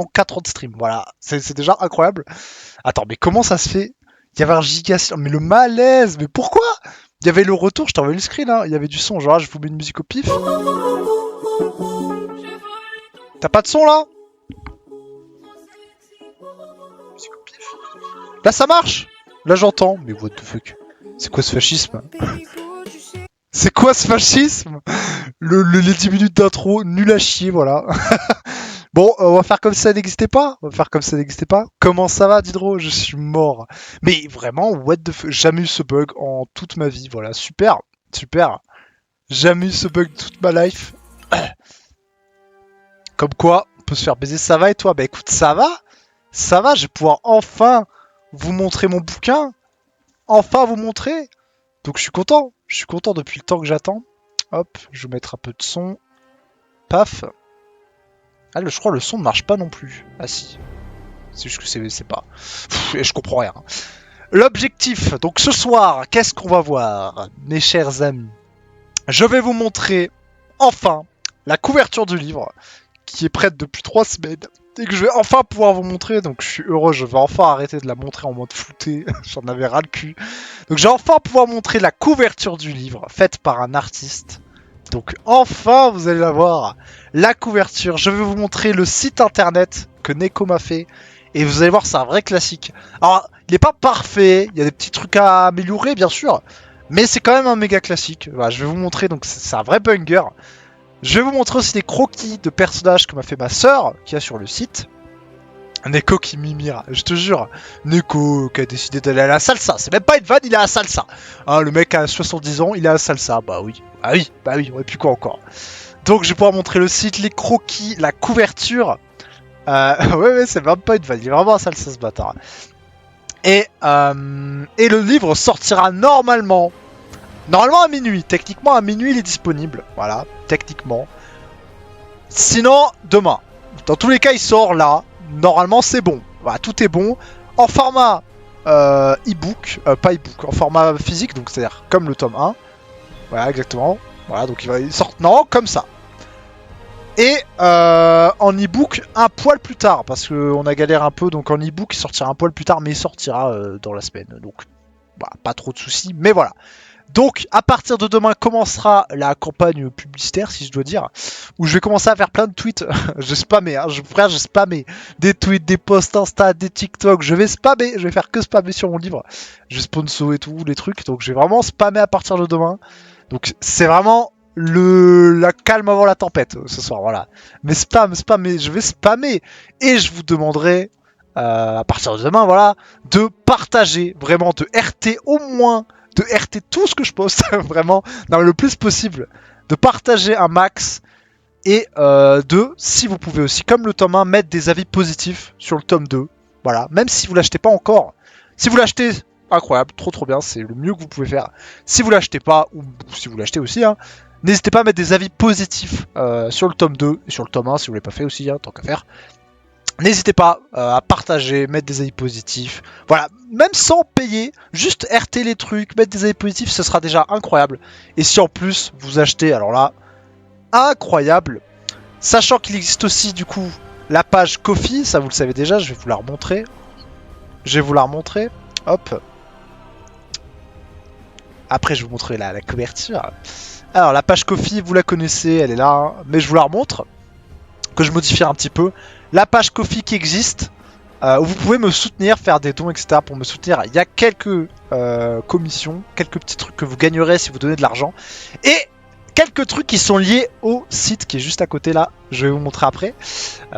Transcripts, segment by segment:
en 4 ans de stream. Voilà, c'est déjà incroyable. Attends, mais comment ça se fait? Il y avait un giga... Mais le malaise, mais pourquoi? Il y avait le retour, je t'ai envoyé le screen, hein. Il y avait du son, genre je vous mets une musique au pif. T'as pas de son là? Là ça marche. Là j'entends. Mais what the fuck? C'est quoi ce fascisme? C'est quoi ce fascisme? Les 10 minutes d'intro, nul à chier, voilà. Bon, on va faire comme si ça n'existait pas. On va faire comme si ça n'existait pas. Comment ça va, Didro? Je suis mort. Mais vraiment, what the fuck? Jamais eu ce bug en toute ma vie. Voilà, super. Super. Jamais eu ce bug toute ma life. Comme quoi, on peut se faire baiser. Ça va et toi? Bah écoute, ça va. Ça va, je vais pouvoir enfin vous montrer mon bouquin. Enfin vous montrer. Donc je suis content. Je suis content depuis le temps que j'attends. Hop, je vais mettre un peu de son. Paf. Ah, je crois que le son ne marche pas non plus. Ah si. C'est juste que c'est pas... et je comprends rien. L'objectif, donc ce soir, qu'est-ce qu'on va voir, mes chers amis? Je vais vous montrer, enfin, la couverture du livre, qui est prête depuis 3 semaines, et que je vais enfin pouvoir vous montrer, donc je suis heureux, je vais enfin arrêter de la montrer en mode flouté, j'en avais ras le cul. Donc je vais enfin pouvoir montrer la couverture du livre, faite par un artiste. Donc enfin, vous allez la voir, la couverture. Je vais vous montrer le site internet que Neko m'a fait. Et vous allez voir, c'est un vrai classique. Alors, il n'est pas parfait, il y a des petits trucs à améliorer, bien sûr. Mais c'est quand même un méga classique. Voilà, je vais vous montrer, donc c'est un vrai banger. Je vais vous montrer aussi des croquis de personnages que m'a fait ma sœur, qui a sur le site. Neko qui mimire, je te jure. Neko qui a décidé d'aller à la salsa. C'est même pas une vanne, il est à la salsa. Hein, le mec a 70 ans, il est à la salsa. Bah oui, on aurait pu quoi encore. Donc je vais pouvoir montrer le site, les croquis, la couverture. Ouais, c'est même pas une vanne, il est vraiment à la salsa ce bâtard. Et le livre sortira normalement à minuit. Techniquement à minuit il est disponible. Voilà, techniquement. Sinon, demain. Dans tous les cas, il sort là. Normalement, c'est bon. Voilà, tout est bon. En format e-book, pas e-book, en format physique, donc c'est-à-dire comme le tome 1. Voilà, exactement. Voilà, donc il sort non, comme ça. Et en e-book, un poil plus tard, parce qu'on a galéré un peu, donc en e-book, il sortira un poil plus tard, mais il sortira dans la semaine. Donc, bah, pas trop de soucis, mais voilà. Donc, à partir de demain commencera la campagne publicitaire, si je dois dire, où je vais commencer à faire plein de tweets. Je spammais, hein, frère, je spammais des tweets, des posts Insta, des TikTok. Je vais spammer, je vais faire que spammer sur mon livre. Je vais sponsor et tout, les trucs. Donc, je vais vraiment spammer à partir de demain. Donc, c'est vraiment la calme avant la tempête ce soir, voilà. Mais spammer, je vais spammer. Et je vous demanderai, à partir de demain, voilà, de partager, vraiment, de RT au moins. De RT tout ce que je poste, vraiment, le plus possible, de partager un max et si vous pouvez aussi, comme le tome 1, mettre des avis positifs sur le tome 2. Voilà, même si vous l'achetez pas encore. Si vous l'achetez, incroyable, trop bien, c'est le mieux que vous pouvez faire. Si vous l'achetez pas, ou si vous l'achetez aussi, hein, n'hésitez pas à mettre des avis positifs sur le tome 2 et sur le tome 1 si vous l'avez pas fait aussi, hein, tant qu'à faire. N'hésitez pas à partager, mettre des avis positifs. Voilà, même sans payer, juste RT les trucs, mettre des avis positifs, ce sera déjà incroyable. Et si en plus vous achetez, alors là, incroyable. Sachant qu'il existe aussi du coup la page Ko-fi, ça vous le savez déjà, je vais vous la remontrer. Hop. Après je vais vous montrer la couverture. Alors la page Ko-fi, vous la connaissez, elle est là, hein, mais je vous la remontre. Que je modifie un petit peu. La page Ko-fi qui existe, où vous pouvez me soutenir, faire des dons, etc. pour me soutenir. Il y a quelques commissions, quelques petits trucs que vous gagnerez si vous donnez de l'argent. Et quelques trucs qui sont liés au site qui est juste à côté là. Je vais vous montrer après.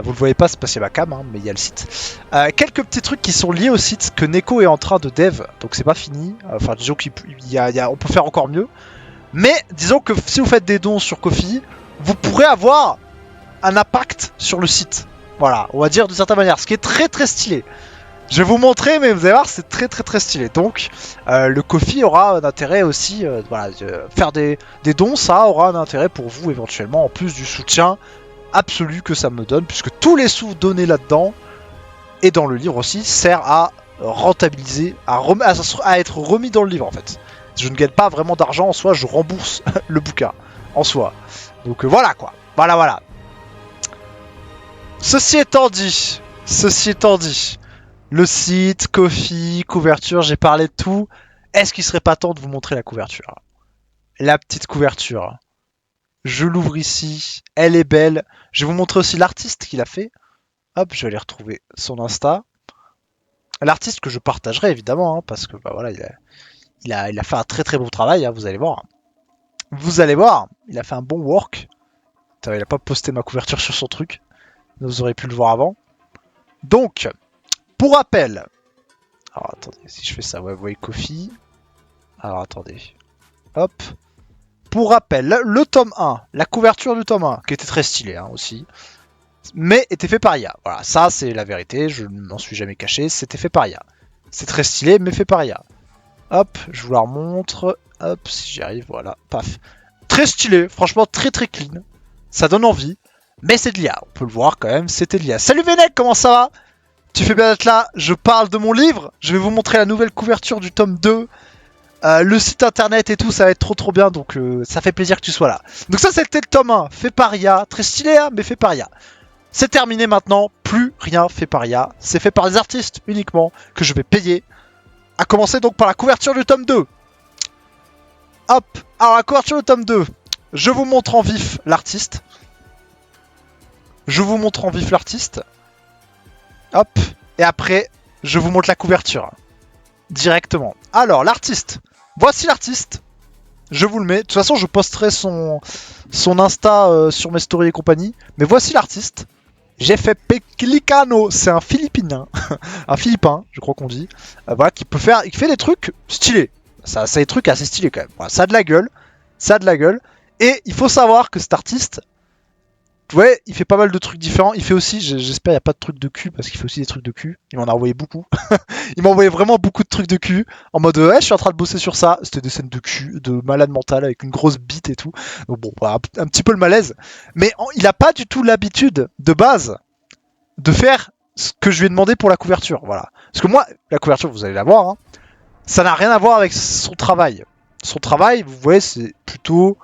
Vous le voyez pas, c'est parce qu'il y a ma cam, hein, mais il y a le site. Quelques petits trucs qui sont liés au site que Neko est en train de dev. Donc c'est pas fini. Enfin, disons qu'on peut faire encore mieux. Mais disons que si vous faites des dons sur Ko-fi, vous pourrez avoir un impact sur le site. Voilà, on va dire de certaine manière, ce qui est très stylé. Je vais vous montrer, mais vous allez voir, c'est très stylé. Donc, le Ko-fi aura un intérêt aussi, voilà, faire des dons, ça aura un intérêt pour vous éventuellement, en plus du soutien absolu que ça me donne, puisque tous les sous donnés là-dedans, et dans le livre aussi, sert à rentabiliser, à être remis dans le livre en fait. Je ne gagne pas vraiment d'argent en soi, je rembourse le bouquin en soi. Donc voilà quoi, voilà. ceci étant dit, le site, Ko-fi, couverture, j'ai parlé de tout. Est-ce qu'il serait pas temps de vous montrer la couverture? La petite couverture. Je l'ouvre ici, elle est belle. Je vais vous montrer aussi l'artiste qui l'a fait. Hop, je vais aller retrouver son Insta. L'artiste que je partagerai évidemment, hein, parce que bah voilà, il a fait un très très bon travail, hein, vous allez voir. Vous allez voir, il a fait un bon work. Putain, il a pas posté ma couverture sur son truc. Vous aurez pu le voir avant. Donc, pour rappel. Alors attendez, si je fais ça, ouais, vous voyez Ko-fi. Alors attendez. Hop. Pour rappel, le tome 1, la couverture du tome 1, qui était très stylée hein, aussi, mais était fait par IA. Voilà, ça c'est la vérité, je ne m'en suis jamais caché, c'était fait par IA. C'est très stylé, mais fait par IA. Hop, je vous la remontre. Hop, si j'y arrive, voilà, paf. Très stylé, franchement très très clean. Ça donne envie, mais c'est de l'IA, on peut le voir quand même, c'était de l'IA. Salut Vénec, comment ça va? Tu fais bien d'être là, je parle de mon livre, je vais vous montrer la nouvelle couverture du tome 2. Le site internet et tout, ça va être trop trop bien, donc ça fait plaisir que tu sois là. Donc ça c'était le tome 1, fait par IA, très stylé hein, mais fait par IA. C'est terminé maintenant, plus rien fait par IA, c'est fait par des artistes uniquement, que je vais payer. À commencer donc par la couverture du tome 2. Hop, alors la couverture du tome 2, je vous montre en vif l'artiste. Je vous montre en vif l'artiste. Hop, et après, je vous montre la couverture. Directement. Alors, l'artiste. Voici l'artiste. Je vous le mets. De toute façon, je posterai son Insta sur mes stories et compagnie. Mais voici l'artiste. J'ai fait Peclicano. C'est un Philippin. Un Philippin, je crois qu'on dit. Voilà, qui peut faire. Il fait des trucs stylés. Ça a des trucs assez stylés quand même. Voilà, ça a de la gueule. Ça a de la gueule. Et il faut savoir que cet artiste. Ouais, il fait pas mal de trucs différents. Il fait aussi, j'espère, il n'y a pas de trucs de cul, parce qu'il fait aussi des trucs de cul. Il m'en a envoyé beaucoup. Il m'a envoyé vraiment beaucoup de trucs de cul. En mode, ouais, je suis en train de bosser sur ça. C'était des scènes de cul, de malade mental, avec une grosse bite et tout. Donc bon, voilà, un petit peu le malaise. Mais il a pas du tout l'habitude, de base, de faire ce que je lui ai demandé pour la couverture. Voilà. Parce que moi, la couverture, vous allez la voir, hein, ça n'a rien à voir avec son travail. Son travail, vous voyez, c'est plutôt...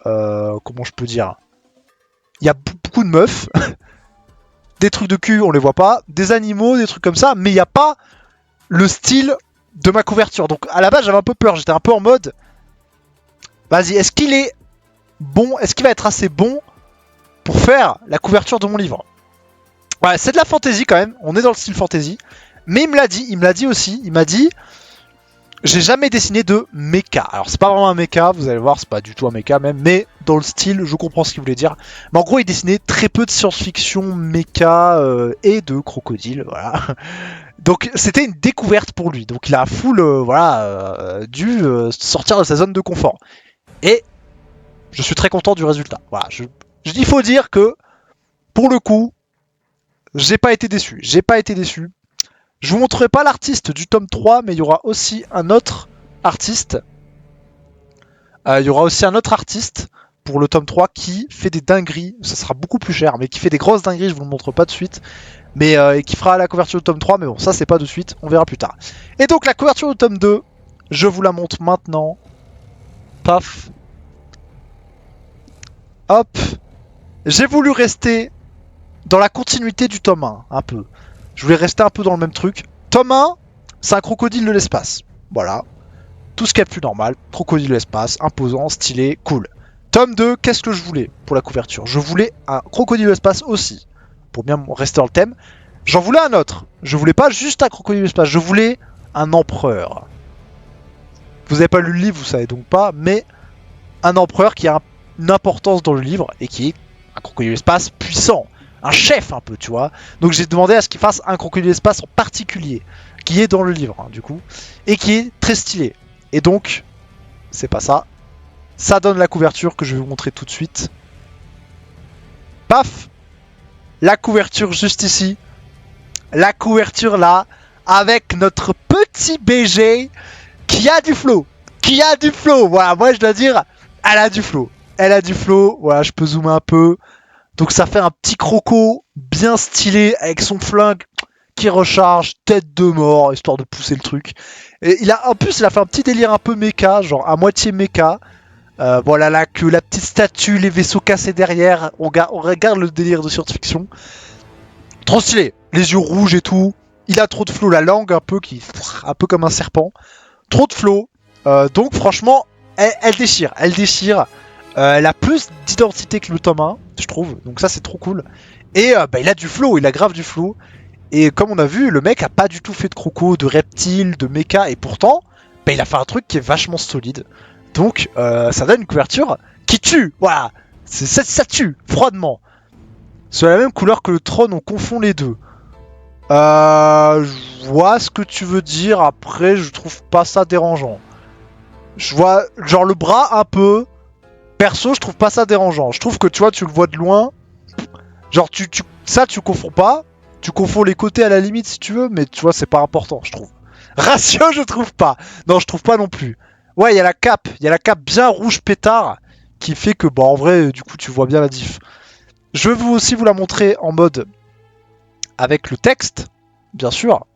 comment je peux dire, il y a beaucoup de meufs, des trucs de cul, on les voit pas, des animaux, des trucs comme ça, mais il n'y a pas le style de ma couverture. Donc à la base, j'avais un peu peur, j'étais un peu en mode, vas-y, est-ce qu'il est bon, est-ce qu'il va être assez bon pour faire la couverture de mon livre? Ouais, c'est de la fantasy quand même, on est dans le style fantasy, mais il me l'a dit aussi, il m'a dit, j'ai jamais dessiné de mecha. Alors c'est pas vraiment un mecha, vous allez voir, c'est pas du tout un mecha même, mais dans le style, je comprends ce qu'il voulait dire. Mais en gros, il dessinait très peu de science-fiction, mecha et de crocodile, voilà. Donc c'était une découverte pour lui. Donc il a full, dû sortir de sa zone de confort. Et je suis très content du résultat. Voilà, il faut dire que pour le coup, j'ai pas été déçu. J'ai pas été déçu. Je vous montrerai pas l'artiste du tome 3, mais il y aura aussi un autre artiste. Il y aura aussi un autre artiste pour le tome 3 qui fait des dingueries. Ça sera beaucoup plus cher, mais qui fait des grosses dingueries. Je vous le montre pas de suite. Mais qui fera la couverture du tome 3. Mais bon, ça c'est pas de suite. On verra plus tard. Et donc la couverture du tome 2, je vous la montre maintenant. Paf. Hop. J'ai voulu rester dans la continuité du tome 1, un peu. Je voulais rester un peu dans le même truc. Tome 1, c'est un crocodile de l'espace. Voilà. Tout ce qu'il y a de plus normal. Crocodile de l'espace, imposant, stylé, cool. Tome 2, qu'est-ce que je voulais pour la couverture? Je voulais un crocodile de l'espace aussi. Pour bien rester dans le thème. J'en voulais un autre. Je voulais pas juste un crocodile de l'espace. Je voulais un empereur. Vous avez pas lu le livre, vous savez donc pas. Mais un empereur qui a une importance dans le livre et qui est un crocodile de l'espace puissant. Un chef un peu, tu vois. Donc j'ai demandé à ce qu'il fasse un crocodile d'espace en particulier, qui est dans le livre, hein, du coup, et qui est très stylé. Et donc, c'est pas ça. Ça donne la couverture que je vais vous montrer tout de suite. Paf! La couverture juste ici. La couverture là, avec notre petit BG qui a du flow. Qui a du flow. Voilà, moi je dois dire, elle a du flow. Elle a du flow. Voilà, je peux zoomer un peu. Donc ça fait un petit croco bien stylé avec son flingue qui recharge, tête de mort, histoire de pousser le truc. Et en plus, il a fait un petit délire un peu méca, genre à moitié méca. Voilà là que la petite statue, les vaisseaux cassés derrière. On regarde le délire de science-fiction. Trop stylé. Les yeux rouges et tout. Il a trop de flow, la langue un peu comme un serpent. Trop de flow. Donc franchement, elle déchire. Elle déchire. Elle a plus d'identité que le tome 1, je trouve. Donc ça, c'est trop cool. Et il a du flow, il a grave du flow. Et comme on a vu, le mec a pas du tout fait de croco, de reptiles, de mecha. Et pourtant, il a fait un truc qui est vachement solide. Donc ça donne une couverture qui tue. Voilà. Ça tue, froidement. C'est la même couleur que le trône, on confond les deux. Je vois ce que tu veux dire. Après, je trouve pas ça dérangeant. Je vois, genre, le bras un peu. Perso, je trouve pas ça dérangeant. Je trouve que tu vois, tu le vois de loin. Genre, ça, tu confonds pas. Tu confonds les côtés à la limite si tu veux, mais tu vois, c'est pas important, je trouve. Ratio, je trouve pas. Non, je trouve pas non plus. Ouais, il y a la cape. Il y a la cape bien rouge pétard qui fait que, en vrai, du coup, tu vois bien la diff. Je vais aussi vous la montrer en mode avec le texte, bien sûr.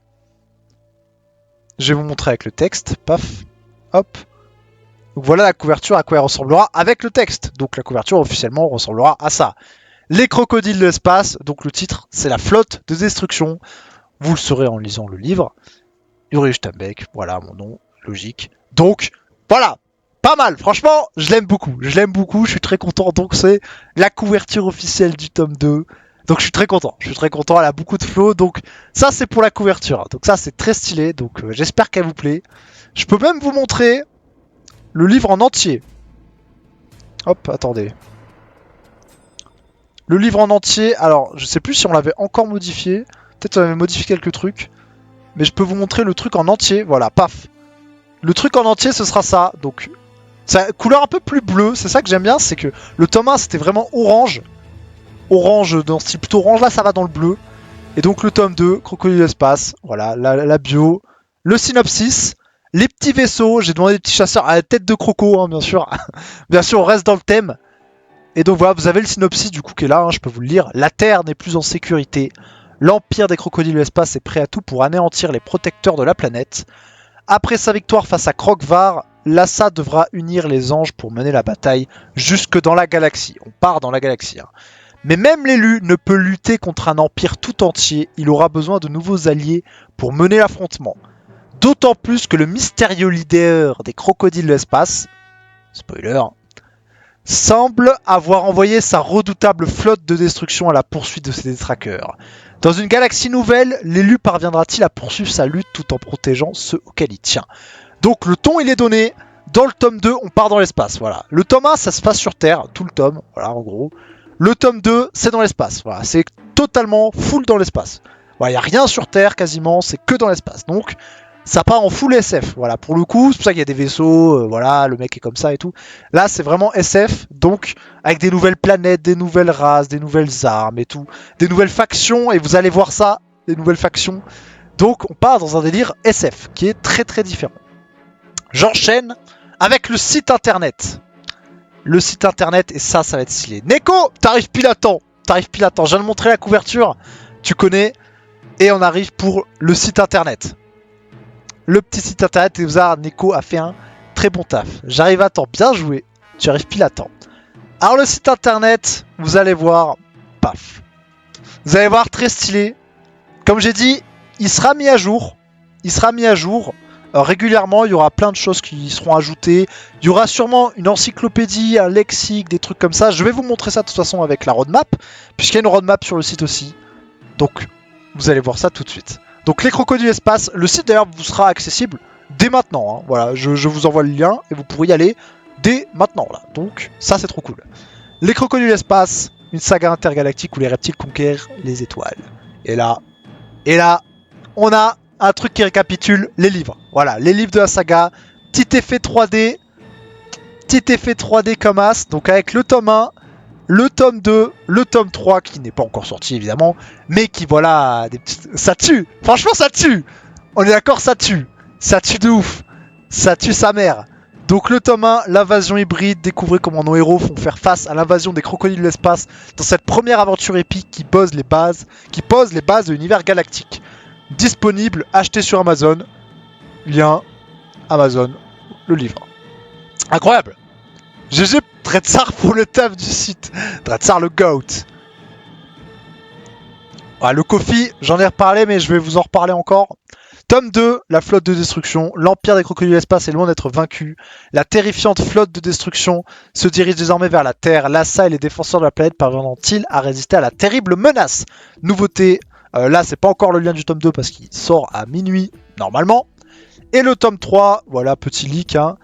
Je vais vous montrer avec le texte. Paf. Hop. Donc voilà la couverture à quoi elle ressemblera avec le texte. Donc la couverture officiellement ressemblera à ça. Les crocodiles de l'espace. Donc le titre, c'est la flotte de destruction. Vous le saurez en lisant le livre. Yuri Steinbeck, voilà mon nom, logique. Donc voilà, pas mal. Franchement, je l'aime beaucoup. Je l'aime beaucoup, je suis très content. Donc c'est la couverture officielle du tome 2. Donc je suis très content. Je suis très content, elle a beaucoup de flow. Donc ça c'est pour la couverture. Donc ça c'est très stylé. Donc j'espère qu'elle vous plaît. Je peux même vous montrer le livre en entier. Hop, attendez. Le livre en entier, alors je sais plus si on l'avait encore modifié. Peut-être on avait modifié quelques trucs. Mais je peux vous montrer le truc en entier. Voilà, paf. Le truc en entier, ce sera ça. Donc, ça, couleur un peu plus bleue. C'est ça que j'aime bien, c'est que le tome 1, c'était vraiment orange. Orange, dans ce style plutôt orange. Là, ça va dans le bleu. Et donc, le tome 2, Crocodile Espace. Voilà, la bio. Le synopsis. Les petits vaisseaux. J'ai demandé des petits chasseurs à la tête de croco, hein, bien sûr. Bien sûr, on reste dans le thème. Et donc, voilà, vous avez le synopsis du coup qui est là. Hein, je peux vous le lire. La Terre n'est plus en sécurité. L'Empire des crocodiles de l'espace est prêt à tout pour anéantir les protecteurs de la planète. Après sa victoire face à Krogvar, Lassa devra unir les anges pour mener la bataille jusque dans la galaxie. On part dans la galaxie. Hein. Mais même l'élu ne peut lutter contre un empire tout entier. Il aura besoin de nouveaux alliés pour mener l'affrontement. D'autant plus que le mystérieux leader des crocodiles de l'espace, spoiler, semble avoir envoyé sa redoutable flotte de destruction à la poursuite de ses détraqueurs. Dans une galaxie nouvelle, l'élu parviendra-t-il à poursuivre sa lutte tout en protégeant ceux auxquels il tient? Donc le ton il est donné. Dans le tome 2, on part dans l'espace. Voilà. Le tome 1, ça se passe sur Terre, tout le tome, voilà en gros. Le tome 2, c'est dans l'espace. Voilà, c'est totalement full dans l'espace. Voilà, il n'y a rien sur Terre quasiment, c'est que dans l'espace. Donc ça part en full SF. Voilà, pour le coup, c'est pour ça qu'il y a des vaisseaux, voilà, le mec est comme ça et tout. Là, c'est vraiment SF, donc avec des nouvelles planètes, des nouvelles races, des nouvelles armes et tout, des nouvelles factions, et vous allez voir ça, des nouvelles factions. Donc, on part dans un délire SF qui est très très différent. J'enchaîne avec le site internet. Le site internet, et ça va être stylé. Neko, t'arrives pile à temps. T'arrives pile à temps. Je viens de montrer la couverture, tu connais, et on arrive pour le site internet. Le petit site internet, et vous avez Neko a fait un très bon taf. J'arrive à temps, bien joué. Tu arrives pile à temps. Alors le site internet, vous allez voir, paf. Vous allez voir, très stylé. Comme j'ai dit, il sera mis à jour. Il sera mis à jour. Régulièrement, il y aura plein de choses qui seront ajoutées. Il y aura sûrement une encyclopédie, un lexique, des trucs comme ça. Je vais vous montrer ça de toute façon avec la roadmap, puisqu'il y a une roadmap sur le site aussi. Donc, vous allez voir ça tout de suite. Donc, les crocodiles espace, le site d'ailleurs vous sera accessible dès maintenant. Hein. Voilà, je vous envoie le lien et vous pourrez y aller dès maintenant. Là. Donc, ça c'est trop cool. Les crocodiles espace, une saga intergalactique où les reptiles conquièrent les étoiles. Et là, on a un truc qui récapitule les livres. Voilà, les livres de la saga. Petit effet 3D. Petit effet 3D comme as. Donc avec le tome 1, le tome 2, le tome 3 qui n'est pas encore sorti évidemment. Mais qui voilà, ça tue. Franchement ça tue. On est d'accord, ça tue. Ça tue de ouf. Ça tue sa mère. Donc le tome 1, l'invasion hybride, découvrez comment nos héros font faire face à l'invasion des crocodiles de l'espace dans cette première aventure épique qui pose les bases de l'univers galactique. Disponible, acheté sur Amazon. Lien, Amazon, le livre. Incroyable. GG Dreadsar pour le taf du site. Dreadsar le GOAT. Ouais, le Kofi, j'en ai reparlé, mais je vais vous en reparler encore. Tome 2, la flotte de destruction. L'Empire des crocodiles de l'espace est loin d'être vaincu. La terrifiante flotte de destruction se dirige désormais vers la Terre. L'Assa et les défenseurs de la planète parviendront-ils à résister à la terrible menace? Nouveauté, là c'est pas encore le lien du tome 2 parce qu'il sort à minuit normalement. Et le tome 3, voilà, petit leak, hein.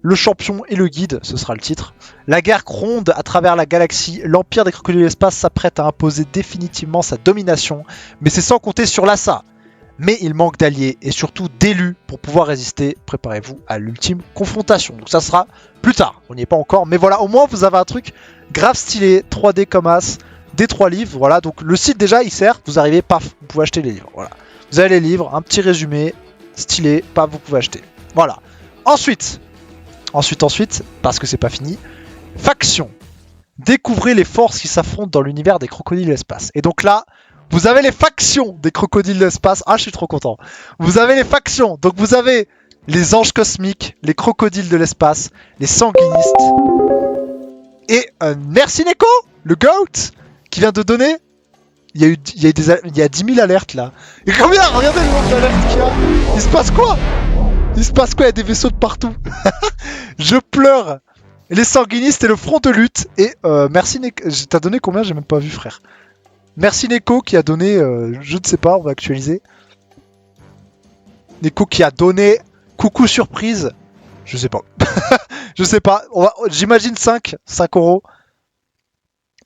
Le champion et le guide, ce sera le titre. La guerre gronde à travers la galaxie. L'Empire des crocodiles de l'espace s'apprête à imposer définitivement sa domination. Mais c'est sans compter sur l'Assa. Mais il manque d'alliés et surtout d'élus pour pouvoir résister. Préparez-vous à l'ultime confrontation. Donc ça sera plus tard, on n'y est pas encore. Mais voilà, au moins vous avez un truc grave stylé, 3D comme as, des 3 livres. Voilà, donc le site déjà il sert, vous arrivez, paf, vous pouvez acheter les livres. Voilà. Vous avez les livres, un petit résumé, stylé, paf, vous pouvez acheter. Voilà. Ensuite, parce que c'est pas fini, faction. Découvrez les forces qui s'affrontent dans l'univers des crocodiles de l'espace. Et donc là, vous avez les factions des crocodiles de l'espace. Ah, je suis trop content. Vous avez les factions. Donc vous avez les anges cosmiques, les crocodiles de l'espace, les sanguinistes. Et merci Neko, le GOAT, qui vient de donner. Il y a 10 000 alertes là. Et combien? Regardez le nombre d'alertes qu'il y a. Il se passe quoi? Il se passe quoi? Il y a des vaisseaux de partout. Je pleure. Les sanguinistes et le front de lutte. Et merci Neko. T'as donné combien? J'ai même pas vu, frère. Merci Neko qui a donné, je ne sais pas, on va actualiser. Neko qui a donné coucou surprise. Je sais pas. Je sais pas. J'imagine 5 euros.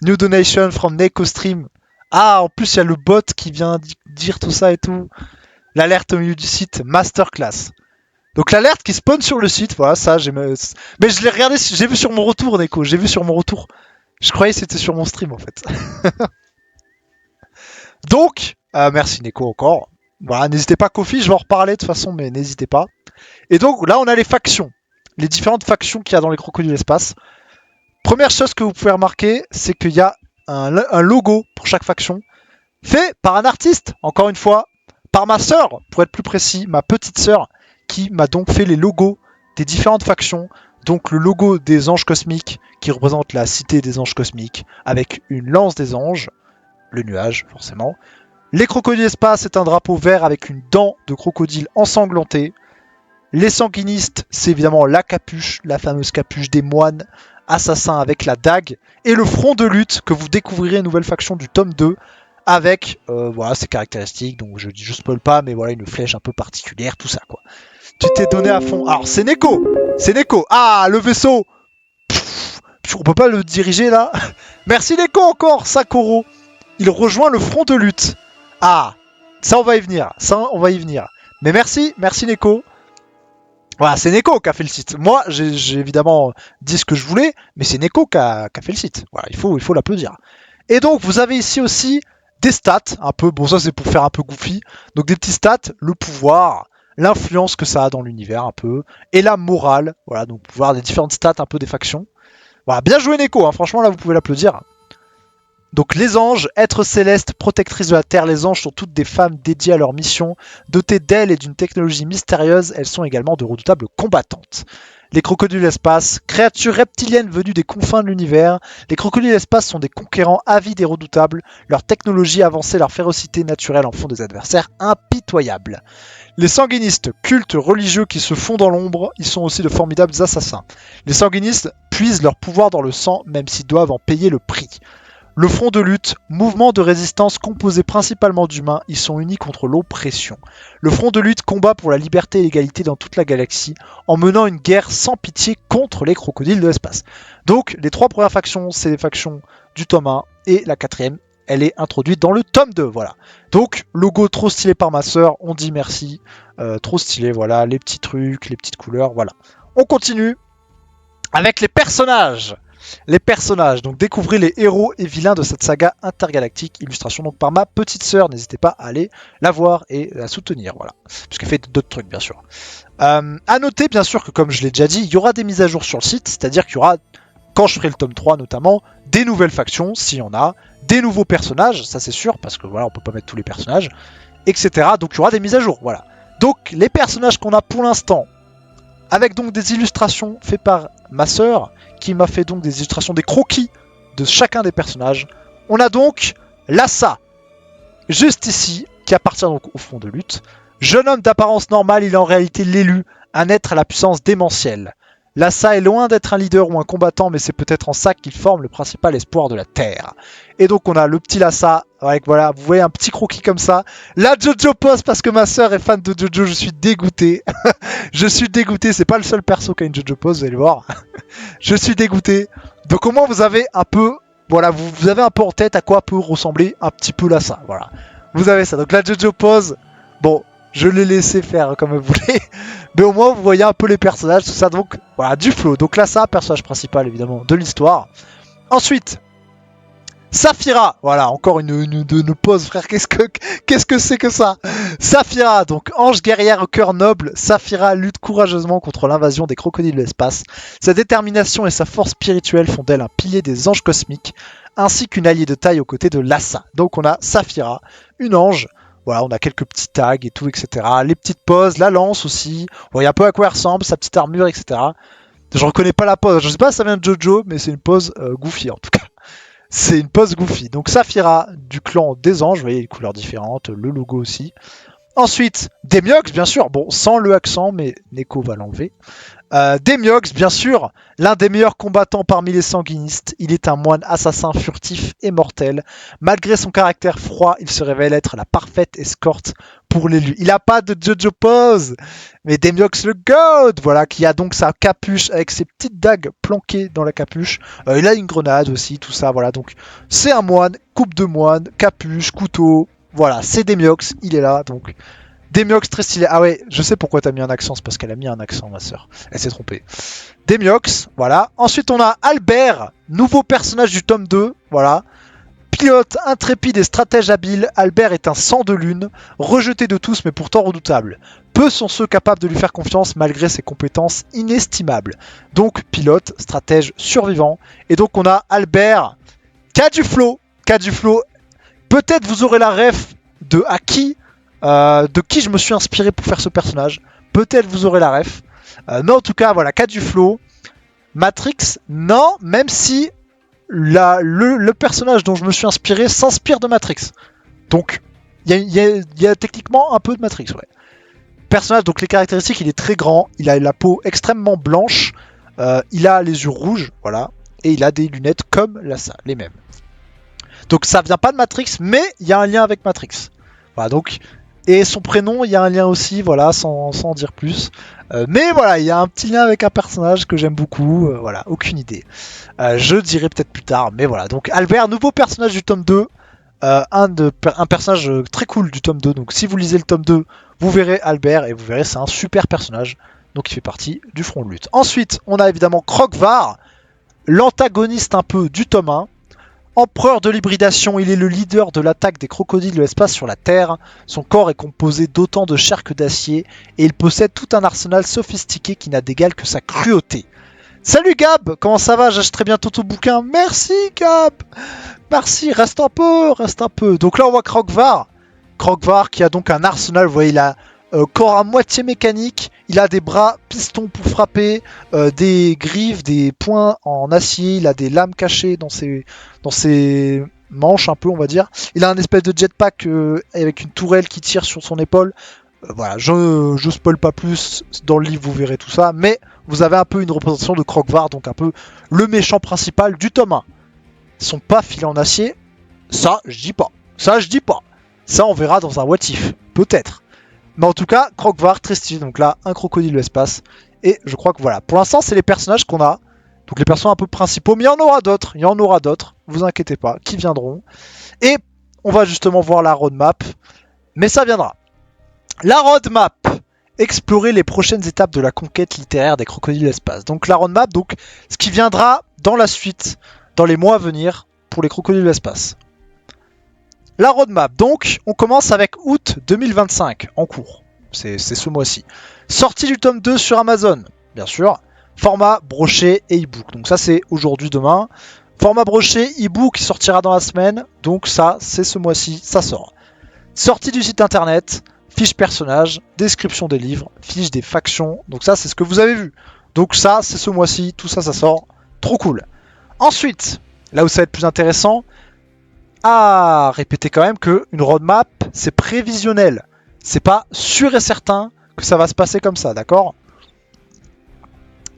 New donation from Neko Stream. Ah, en plus il y a le bot qui vient dire tout ça et tout. L'alerte au milieu du site, masterclass. Donc l'alerte qui spawn sur le site, voilà, ça mais je l'ai regardé, j'ai vu sur mon retour Neko, j'ai vu sur mon retour. Je croyais que c'était sur mon stream en fait. Donc, merci Neko encore. Voilà, n'hésitez pas Kofi, je vais en reparler de toute façon, mais n'hésitez pas. Et donc là, on a les factions. Les différentes factions qu'il y a dans les crocodiles de l'espace. Première chose que vous pouvez remarquer, c'est qu'il y a un logo pour chaque faction, fait par un artiste, encore une fois, par ma sœur, pour être plus précis, ma petite sœur, qui m'a donc fait les logos des différentes factions. Donc le logo des anges cosmiques, qui représente la cité des anges cosmiques, avec une lance des anges, le nuage, forcément. Les crocodiles d'espace, c'est un drapeau vert avec une dent de crocodile ensanglantée. Les sanguinistes, c'est évidemment la capuche, la fameuse capuche des moines assassins avec la dague. Et le front de lutte que vous découvrirez une nouvelle faction du tome 2 avec voilà, ses caractéristiques. Donc je spoil pas, mais voilà, une flèche un peu particulière, tout ça quoi. Tu t'es donné à fond. Alors c'est Neko. C'est Neko. Ah, le vaisseau. On peut pas le diriger là. Merci Neko encore, Sakoro. Il rejoint le front de lutte. Ah, ça on va y venir. Mais merci Neko. Voilà, c'est Neko qui a fait le site. Moi, j'ai évidemment dit ce que je voulais, mais c'est Neko qui a fait le site. Voilà, il faut l'applaudir. Et donc, vous avez ici aussi des stats, un peu, bon ça c'est pour faire un peu goofy, donc des petits stats, le pouvoir, l'influence que ça a dans l'univers un peu, et la morale, voilà, donc pouvoir des différentes stats un peu des factions. Voilà, bien joué Neko, hein, franchement là vous pouvez l'applaudir. Donc les anges, êtres célestes, protectrices de la Terre, les anges sont toutes des femmes dédiées à leur mission. Dotées d'ailes et d'une technologie mystérieuse, elles sont également de redoutables combattantes. Les crocodiles de l'espace, créatures reptiliennes venues des confins de l'univers, les crocodiles de l'espace sont des conquérants avides et redoutables. Leur technologie avancée, leur férocité naturelle en font des adversaires impitoyables. Les sanguinistes, cultes religieux qui se font dans l'ombre, ils sont aussi de formidables assassins. Les sanguinistes puisent leur pouvoir dans le sang, même s'ils doivent en payer le prix. Le front de lutte, mouvement de résistance composé principalement d'humains, ils sont unis contre l'oppression. Le front de lutte combat pour la liberté et l'égalité dans toute la galaxie, en menant une guerre sans pitié contre les crocodiles de l'espace. Donc, les 3 premières factions, c'est les factions du tome 1, et la 4e, elle est introduite dans le tome 2, voilà. Donc, logo trop stylé par ma sœur, on dit merci, trop stylé, voilà, les petits trucs, les petites couleurs, voilà. On continue avec les personnages. Les personnages, donc découvrez les héros et vilains de cette saga intergalactique, illustration donc par ma petite sœur, n'hésitez pas à aller la voir et la soutenir, voilà, puisqu'elle fait d'autres trucs bien sûr. À noter bien sûr que comme je l'ai déjà dit, il y aura des mises à jour sur le site, c'est-à-dire qu'il y aura, quand je ferai le tome 3 notamment, des nouvelles factions, s'il y en a, des nouveaux personnages, ça c'est sûr, parce que voilà, on peut pas mettre tous les personnages, etc. Donc il y aura des mises à jour, voilà. Donc les personnages qu'on a pour l'instant, avec donc des illustrations faites par ma sœur, qui m'a fait donc des illustrations, des croquis de chacun des personnages. On a donc l'Assa. juste ici, qui appartient donc au front de lutte. Jeune homme d'apparence normale, il est en réalité l'élu, un être à la puissance démentielle. Lhasa est loin d'être un leader ou un combattant, mais c'est peut-être en ça qu'il forme le principal espoir de la Terre. Et donc on a le petit Lhasa, avec voilà, vous voyez un petit croquis comme ça. La Jojo pose parce que ma sœur est fan de Jojo, je suis dégoûté. Je suis dégoûté, c'est pas le seul perso qui a une Jojo pose, vous allez le voir. Je suis dégoûté. Donc au moins vous avez un peu, voilà, vous avez un peu en tête à quoi peut ressembler un petit peu Lhasa, voilà. Vous avez ça, donc la Jojo pose, bon, je l'ai laissé faire comme vous voulez. Mais au moins vous voyez un peu les personnages, tout ça, donc voilà, du flow. Donc là ça, personnage principal évidemment de l'histoire. Ensuite, Saphira, voilà, encore une pause frère, qu'est-ce que c'est que ça? Saphira, donc ange guerrière au cœur noble, Saphira lutte courageusement contre l'invasion des crocodiles de l'espace. Sa détermination et sa force spirituelle font d'elle un pilier des anges cosmiques, ainsi qu'une alliée de taille aux côtés de Lhasa. Donc on a Saphira, une ange. Voilà, on a quelques petits tags et tout, etc. Les petites poses, la lance aussi. Vous voyez un peu à quoi elle ressemble, sa petite armure, etc. Je reconnais pas la pose. Je sais pas si ça vient de Jojo, mais c'est une pose goofy en tout cas. C'est une pose goofy. Donc Saphira du clan des anges, vous voyez les couleurs différentes, le logo aussi. Ensuite, Demiox, bien sûr. Bon, sans le accent, mais Neko va l'enlever. Demiox, bien sûr, l'un des meilleurs combattants parmi les sanguinistes. Il est un moine assassin furtif et mortel. Malgré son caractère froid, il se révèle être la parfaite escorte pour l'élu. Il n'a pas de Jojo pose, mais Demiox le God, voilà, qui a donc sa capuche avec ses petites dagues planquées dans la capuche. Il a une grenade aussi, tout ça, voilà. Donc c'est un moine, coupe de moine, capuche, couteau. Voilà, c'est Demiox, il est là, donc Demiox très stylé. Ah ouais, je sais pourquoi t'as mis un accent, c'est parce qu'elle a mis un accent, ma sœur. Elle s'est trompée. Demiox, voilà. Ensuite, on a Albert, nouveau personnage du tome 2, voilà. Pilote intrépide et stratège habile, Albert est un sang de lune, rejeté de tous mais pourtant redoutable. Peu sont ceux capables de lui faire confiance malgré ses compétences inestimables. Donc pilote, stratège, survivant. Et donc on a Albert, qui a du flow. Peut-être vous aurez la ref de qui je me suis inspiré pour faire ce personnage. Peut-être vous aurez la ref. Mais en tout cas, voilà, qui a du flow. Matrix, non, même si le personnage dont je me suis inspiré s'inspire de Matrix. Donc, il y a techniquement un peu de Matrix, ouais. Personnage, donc les caractéristiques, il est très grand, il a la peau extrêmement blanche, il a les yeux rouges, voilà, et il a des lunettes comme Lhasa, les mêmes. Donc ça vient pas de Matrix, mais il y a un lien avec Matrix. Voilà, donc, et son prénom, il y a un lien aussi, voilà, sans en dire plus. Mais voilà, il y a un petit lien avec un personnage que j'aime beaucoup, voilà, aucune idée. Je dirai peut-être plus tard, mais voilà. Donc Albert, nouveau personnage du tome 2, un personnage très cool du tome 2. Donc si vous lisez le tome 2, vous verrez Albert et vous verrez c'est un super personnage. Donc il fait partie du front de lutte. Ensuite, on a évidemment Crocvar, l'antagoniste un peu du tome 1. Empereur de l'hybridation, il est le leader de l'attaque des crocodiles de l'espace sur la Terre. Son corps est composé d'autant de chair que d'acier et il possède tout un arsenal sophistiqué qui n'a d'égal que sa cruauté. Salut Gab, comment ça va? J'achèterai bientôt ton bouquin. Merci Gab. Merci, reste un peu. Donc là on voit Crocvar qui a donc un arsenal, vous voyez, il a corps à moitié mécanique, il a des bras pistons pour frapper, des griffes, des poings en acier, il a des lames cachées dans ses manches un peu on va dire. Il a un espèce de jetpack avec une tourelle qui tire sur son épaule. Voilà, je spoil pas plus, dans le livre vous verrez tout ça, mais vous avez un peu une représentation de Crocvar, donc un peu le méchant principal du tome 1. Son paf il est en acier, ça je dis pas. Ça on verra dans un what if, peut-être. Mais en tout cas, Crocvar, très stylé, donc là, un crocodile de l'espace. Et je crois que voilà, pour l'instant c'est les personnages qu'on a, donc les personnages un peu principaux, mais il y en aura d'autres, vous inquiétez pas, qui viendront. Et on va justement voir la roadmap, mais ça viendra. La roadmap, explorer les prochaines étapes de la conquête littéraire des crocodiles de l'espace. Donc la roadmap, donc ce qui viendra dans la suite, dans les mois à venir, pour les crocodiles de l'espace. La roadmap, donc, on commence avec août 2025, en cours. C'est ce mois-ci. Sortie du tome 2 sur Amazon, bien sûr. Format broché et e-book. Donc ça, c'est aujourd'hui, demain. Format broché, e-book qui sortira dans la semaine. Donc ça, c'est ce mois-ci, ça sort. Sortie du site internet, fiche personnage, description des livres, fiche des factions. Donc ça, c'est ce que vous avez vu. Donc ça, c'est ce mois-ci, tout ça, ça sort. Trop cool. Ensuite, là où ça va être plus intéressant, à répéter quand même qu'une roadmap, c'est prévisionnel. C'est pas sûr et certain que ça va se passer comme ça, d'accord?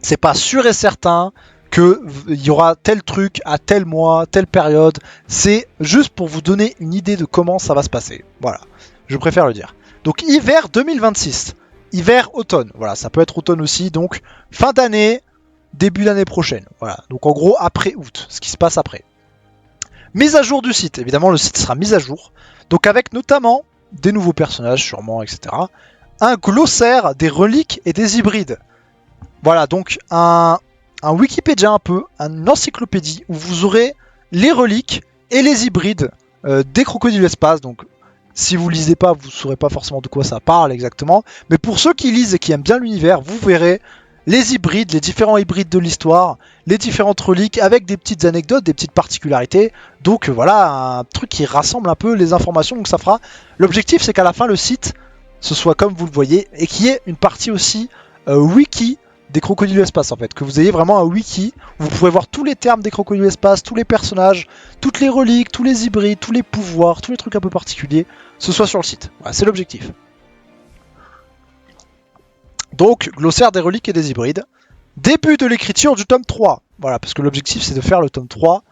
C'est pas sûr et certain qu'il y aura tel truc à tel mois, telle période. C'est juste pour vous donner une idée de comment ça va se passer. Voilà, je préfère le dire. Donc hiver 2026, hiver-automne. Voilà, ça peut être automne aussi. Donc fin d'année, début d'année prochaine. Voilà, donc en gros après août, ce qui se passe après. Mise à jour du site. Évidemment, le site sera mis à jour. Donc avec notamment des nouveaux personnages sûrement, etc. Un glossaire des reliques et des hybrides. Voilà, donc un Wikipédia un peu, une encyclopédie où vous aurez les reliques et les hybrides des crocodiles espace. Donc si vous lisez pas, vous saurez pas forcément de quoi ça parle exactement. Mais pour ceux qui lisent et qui aiment bien l'univers, vous verrez les hybrides, les différents hybrides de l'histoire, les différentes reliques avec des petites anecdotes, des petites particularités. Donc voilà, un truc qui rassemble un peu les informations. Donc ça fera. L'objectif, c'est qu'à la fin, le site, ce soit comme vous le voyez, et qu'il y ait une partie aussi wiki des crocodiles espace en fait. Que vous ayez vraiment un wiki où vous pouvez voir tous les termes des crocodiles espace, tous les personnages, toutes les reliques, tous les hybrides, tous les pouvoirs, tous les trucs un peu particuliers, ce soit sur le site. Voilà, c'est l'objectif. Donc, glossaire des reliques et des hybrides. Début de l'écriture du tome 3. Voilà, parce que l'objectif c'est de faire le tome 3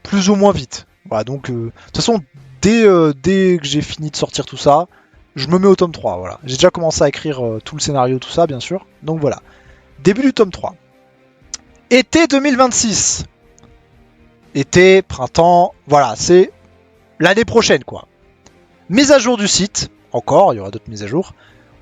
plus ou moins vite. Voilà, donc de toute façon, dès que j'ai fini de sortir tout ça, je me mets au tome 3. Voilà. J'ai déjà commencé à écrire tout le scénario, tout ça, bien sûr. Donc voilà. Début du tome 3. Été 2026. Été, printemps, voilà, c'est l'année prochaine quoi. Mise à jour du site. Encore, il y aura d'autres mises à jour.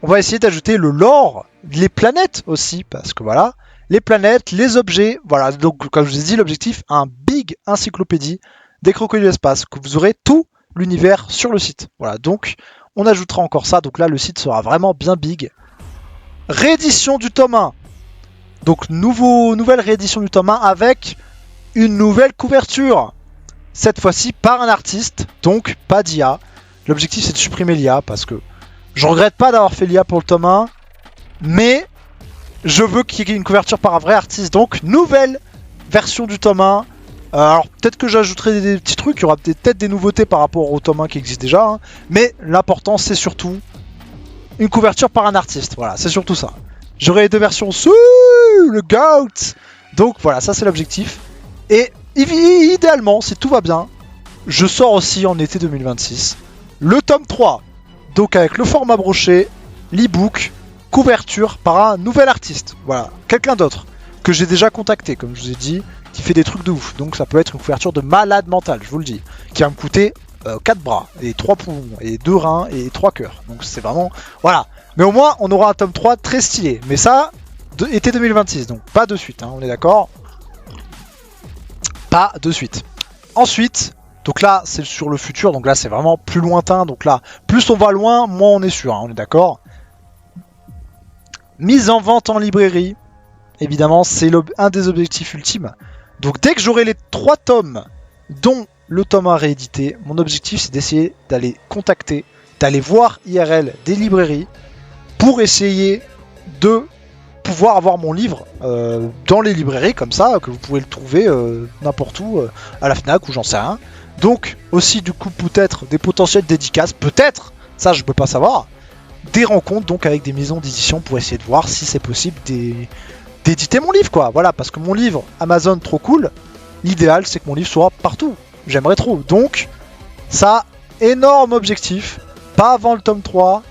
On va essayer d'ajouter le lore, les planètes aussi, parce que voilà, les planètes, les objets, voilà, donc comme je vous ai dit, l'objectif, un big encyclopédie des crocodiles espace, que vous aurez tout l'univers sur le site. Voilà, donc on ajoutera encore ça, donc là le site sera vraiment bien big. Réédition du tome 1. Donc nouvelle réédition du tome 1 avec une nouvelle couverture. Cette fois-ci par un artiste, donc pas d'IA. L'objectif c'est de supprimer l'IA parce que je regrette pas d'avoir fait l'IA pour le tome 1, mais je veux qu'il y ait une couverture par un vrai artiste. Donc, nouvelle version du tome 1. Alors, peut-être que j'ajouterai des petits trucs. Il y aura peut-être des nouveautés par rapport au tome 1 qui existe déjà. Hein. Mais l'important, c'est surtout une couverture par un artiste. Voilà, c'est surtout ça. J'aurai les deux versions sous le GOAT. Donc, voilà, ça, c'est l'objectif. Et idéalement, si tout va bien, je sors aussi en été 2026 le tome 3. Donc avec le format broché, l'e-book, couverture par un nouvel artiste. Voilà, quelqu'un d'autre que j'ai déjà contacté, comme je vous ai dit, qui fait des trucs de ouf. Donc ça peut être une couverture de malade mental, je vous le dis, qui va me coûter 4 bras, et 3 poumons, et 2 reins, et 3 cœurs. Donc c'est vraiment... Voilà. Mais au moins, on aura un tome 3 très stylé. Mais ça, été 2026, donc pas de suite, hein, on est d'accord? Pas de suite. Ensuite... Donc là, c'est sur le futur, donc là, c'est vraiment plus lointain. Donc là, plus on va loin, moins on est sûr, hein, on est d'accord. Mise en vente en librairie, évidemment, c'est un des objectifs ultimes. Donc dès que j'aurai les 3 tomes, dont le tome 1 réédité, mon objectif, c'est d'essayer d'aller contacter, d'aller voir IRL des librairies, pour essayer de pouvoir avoir mon livre dans les librairies, comme ça, que vous pouvez le trouver n'importe où, à la FNAC, ou j'en sais rien. Donc aussi du coup peut-être des potentiels dédicaces, peut-être, ça je peux pas savoir, des rencontres donc avec des maisons d'édition pour essayer de voir si c'est possible d'éditer mon livre quoi, voilà, parce que mon livre Amazon trop cool, l'idéal c'est que mon livre soit partout, j'aimerais trop, donc ça, énorme objectif, pas avant le tome 3,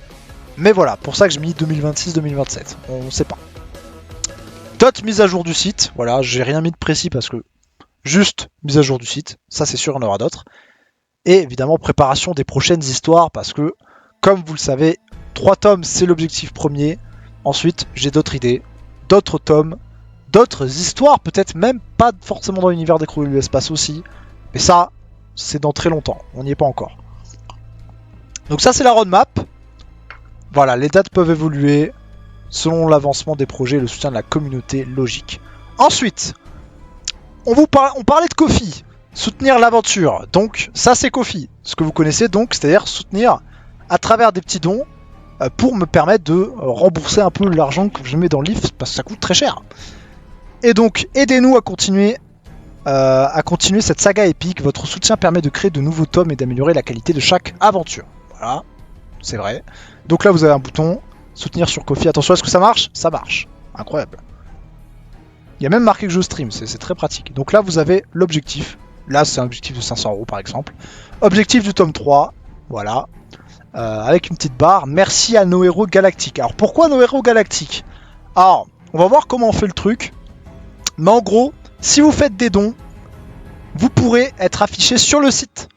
mais voilà, pour ça que j'ai mis 2026-2027, on sait pas. D'autres mises à jour du site, voilà, j'ai rien mis de précis parce que juste mise à jour du site, ça c'est sûr, il y en aura d'autres. Et évidemment, préparation des prochaines histoires, parce que, comme vous le savez, 3 tomes, c'est l'objectif premier. Ensuite, j'ai d'autres idées, d'autres tomes, d'autres histoires, peut-être même pas forcément dans l'univers des crocodiles de l'espace aussi. Mais ça, c'est dans très longtemps, on n'y est pas encore. Donc ça, c'est la roadmap. Voilà, les dates peuvent évoluer selon l'avancement des projets et le soutien de la communauté logique. Ensuite, on parlait de Ko-fi, soutenir l'aventure. Donc ça c'est Ko-fi, ce que vous connaissez donc, c'est-à-dire soutenir à travers des petits dons pour me permettre de rembourser un peu l'argent que je mets dans le livre parce que ça coûte très cher. Et donc aidez-nous à continuer à continuer cette saga épique. Votre soutien permet de créer de nouveaux tomes et d'améliorer la qualité de chaque aventure. Voilà, c'est vrai. Donc là, vous avez un bouton soutenir sur Ko-fi. Attention, est-ce que ça marche? Ça marche. Incroyable. Il y a même marqué que je stream, c'est très pratique. Donc là, vous avez l'objectif. Là, c'est un objectif de 500 € par exemple. Objectif du tome 3. Voilà. Avec une petite barre. Merci à nos héros galactiques. Alors pourquoi nos héros galactiques? Alors, on va voir comment on fait le truc. Mais en gros, si vous faites des dons, vous pourrez être affiché sur le site.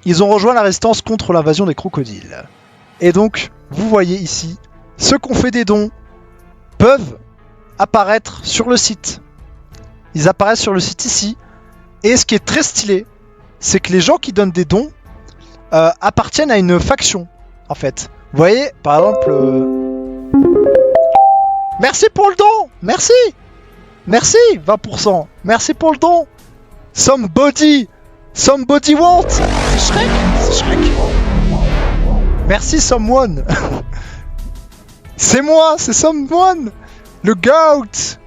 Ils ont rejoint la résistance contre l'invasion des crocodiles. Et donc, vous voyez ici, ceux qui ont fait des dons peuvent apparaître sur le site. Ils apparaissent sur le site ici. Et ce qui est très stylé, c'est que les gens qui donnent des dons appartiennent à une faction, en fait. Vous voyez, par exemple... Merci pour le don! Merci! Merci, 20%. Merci pour le don. Somebody want. C'est Shrek. C'est Shrek. Merci someone. C'est moi, c'est someone. Le goat.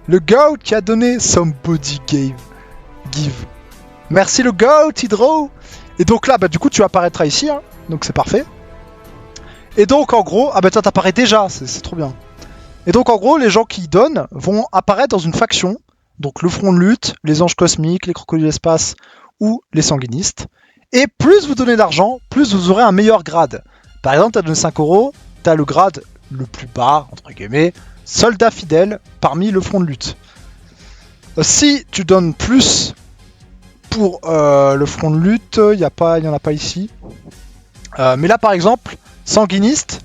Le goat qui a donné somebody give. Merci le goat, Hydro. Et donc là, bah du coup, tu apparaîtras ici. Hein. Donc c'est parfait. Et donc en gros, ah bah toi t'apparais déjà, c'est trop bien. Et donc en gros, les gens qui donnent vont apparaître dans une faction, donc le front de lutte, les anges cosmiques, les crocodiles espace ou les sanguinistes. Et plus vous donnez d'argent, plus vous aurez un meilleur grade. Par exemple, t'as donné 5 €, t'as le grade le plus bas, entre guillemets, soldat fidèle parmi le front de lutte. Si tu donnes plus pour le front de lutte, il n'y en a pas ici. Mais là par exemple, sanguiniste,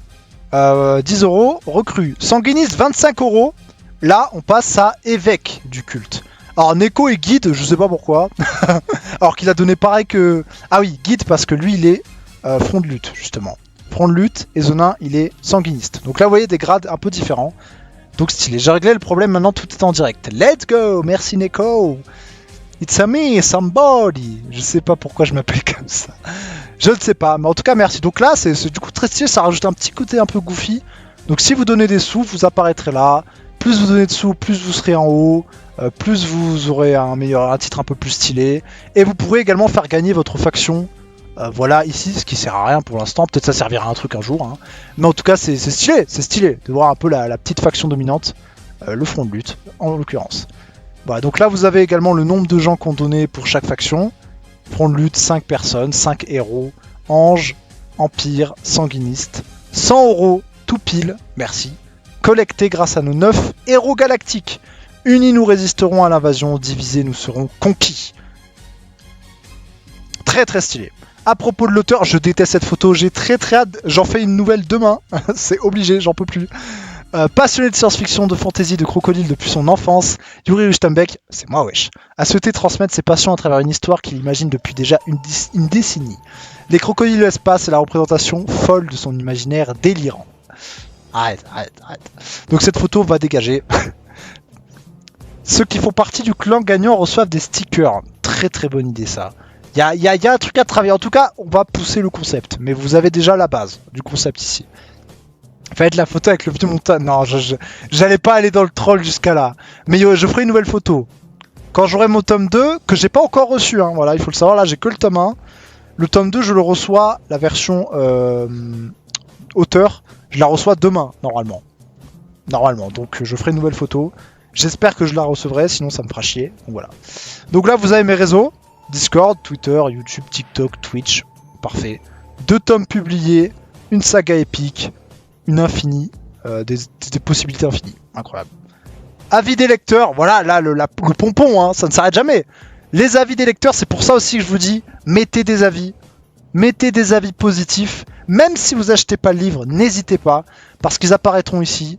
10 €, recrue. Sanguiniste, 25 €. Là, on passe à évêque du culte. Alors, Neko est guide, je sais pas pourquoi. Alors qu'il a donné pareil que... Ah oui, guide parce que lui, il est front de lutte, justement. Front de lutte, et Zonin, il est sanguiniste. Donc là, vous voyez des grades un peu différents. Donc stylé. J'ai réglé le problème, maintenant tout est en direct. Let's go! Merci Neko! It's a me, somebody! Je sais pas pourquoi je m'appelle comme ça. Je ne sais pas, mais en tout cas merci. Donc là c'est du coup très stylé, ça rajoute un petit côté un peu goofy. Donc si vous donnez des sous, vous apparaîtrez là. Plus vous donnez de sous, plus vous serez en haut. Plus vous aurez un titre un peu plus stylé. Et vous pourrez également faire gagner votre faction. Voilà ici, ce qui sert à rien pour l'instant. Peut-être ça servira à un truc un jour. Hein. Mais en tout cas c'est stylé de voir un peu la petite faction dominante. Le front de lutte en l'occurrence. Voilà, donc là vous avez également le nombre de gens qu'on donné pour chaque faction. Front de lutte, 5 personnes, 5 héros, ange, empire, sanguiniste, 100 € tout pile, merci. Collectés grâce à nos 9 héros galactiques. Unis nous résisterons à l'invasion, divisés nous serons conquis. Très très stylé. À propos de l'auteur, je déteste cette photo, j'ai très hâte, j'en fais une nouvelle demain, c'est obligé, j'en peux plus. Passionné de science-fiction, de fantasy, de crocodile depuis son enfance, Yuri Rustambeck, c'est moi wesh, a souhaité transmettre ses passions à travers une histoire qu'il imagine depuis déjà une décennie. Les crocodiles de l'espace est la représentation folle de son imaginaire délirant. Arrête. Donc cette photo va dégager. Ceux qui font partie du clan gagnant reçoivent des stickers. Très très bonne idée ça. Il y a un truc à travailler. En tout cas, on va pousser le concept. Mais vous avez déjà la base du concept ici. Faites la photo avec le vieux montage. Non, j'allais pas aller dans le troll jusqu'à là. Mais je ferai une nouvelle photo. Quand j'aurai mon tome 2, que j'ai pas encore reçu. Hein, voilà, il faut le savoir. Là, j'ai que le tome 1. Le tome 2, je le reçois, la version auteur. Je la reçois demain, normalement. Donc, je ferai une nouvelle photo. J'espère que je la recevrai, sinon ça me fera chier. Donc voilà. Donc là, vous avez mes réseaux. Discord, Twitter, YouTube, TikTok, Twitch. Parfait. 2 tomes publiés. Une saga épique. Une infinie. Des possibilités infinies. Incroyable. Avis des lecteurs. Voilà, là, le pompon, hein, ça ne s'arrête jamais. Les avis des lecteurs, c'est pour ça aussi que je vous dis, mettez des avis. Mettez des avis positifs. Même si vous achetez pas le livre, n'hésitez pas. Parce qu'ils apparaîtront ici.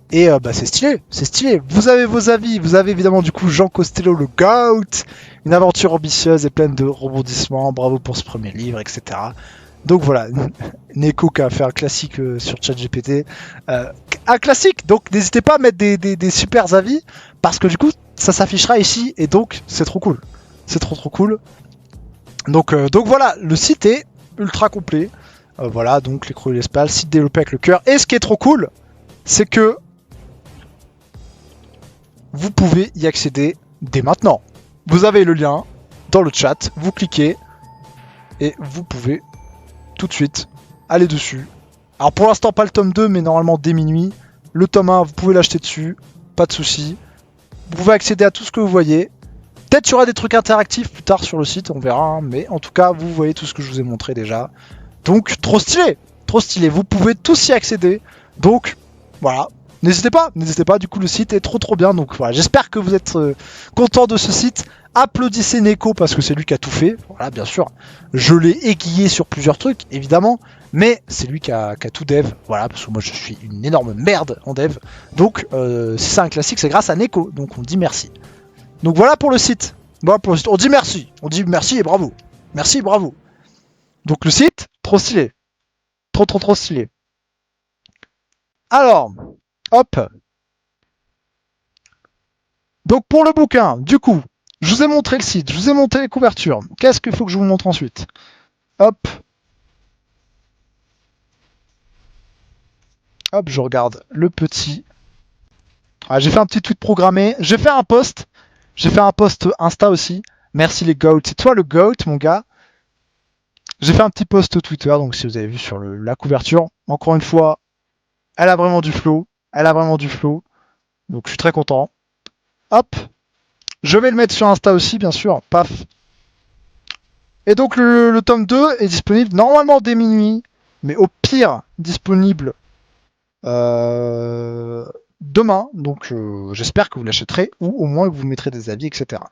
Et c'est stylé, c'est stylé. Vous avez vos avis, vous avez évidemment du coup Jean Costello, le GOAT, une aventure ambitieuse et pleine de rebondissements, bravo pour ce premier livre, etc. Donc voilà, Neko qui a fait un classique sur ChatGPT. Un classique, donc n'hésitez pas à mettre des super avis, parce que du coup ça s'affichera ici, et donc c'est trop cool. C'est trop cool. Donc voilà, le site est ultra complet. Voilà, donc les creux de l'espace, site développé avec le cœur. Et ce qui est trop cool, c'est que vous pouvez y accéder dès maintenant. vous avez le lien dans le chat, vous cliquez et vous pouvez tout de suite aller dessus. Alors pour l'instant pas le tome 2 mais normalement dès minuit. Le tome 1 vous pouvez l'acheter dessus, pas de souci. Vous pouvez accéder à tout ce que vous voyez. Peut-être qu'il y aura des trucs interactifs plus tard sur le site, on verra. Hein, mais en tout cas vous voyez tout ce que je vous ai montré déjà. Donc trop stylé, trop stylé. Vous pouvez tous y accéder. Donc voilà. N'hésitez pas, du coup le site est trop bien, donc voilà, j'espère que vous êtes contents de ce site. Applaudissez Neko parce que c'est lui qui a tout fait, voilà bien sûr, je l'ai aiguillé sur plusieurs trucs évidemment, mais c'est lui qui a tout dev, voilà, parce que moi je suis une énorme merde en dev, donc si c'est un classique c'est grâce à Neko, donc on dit merci. Donc voilà pour le site, on dit merci et bravo, merci et bravo. Donc le site, trop stylé, trop stylé. Alors... Hop. Donc pour le bouquin, du coup, je vous ai montré le site, je vous ai montré les couvertures. Qu'est-ce qu'il faut que je vous montre ensuite? Hop. Hop, je regarde le petit. Ah, j'ai fait un petit tweet programmé. J'ai fait un post. J'ai fait un post Insta aussi. Merci les goats. C'est toi le goat, mon gars. J'ai fait un petit post Twitter, donc si vous avez vu sur la couverture. Encore une fois, elle a vraiment du flow. Donc je suis très content. Hop. Je vais le mettre sur Insta aussi, bien sûr. Paf. Et donc le tome 2 est disponible normalement dès minuit, mais au pire disponible demain. Donc j'espère que vous l'achèterez ou au moins que vous mettrez des avis, etc.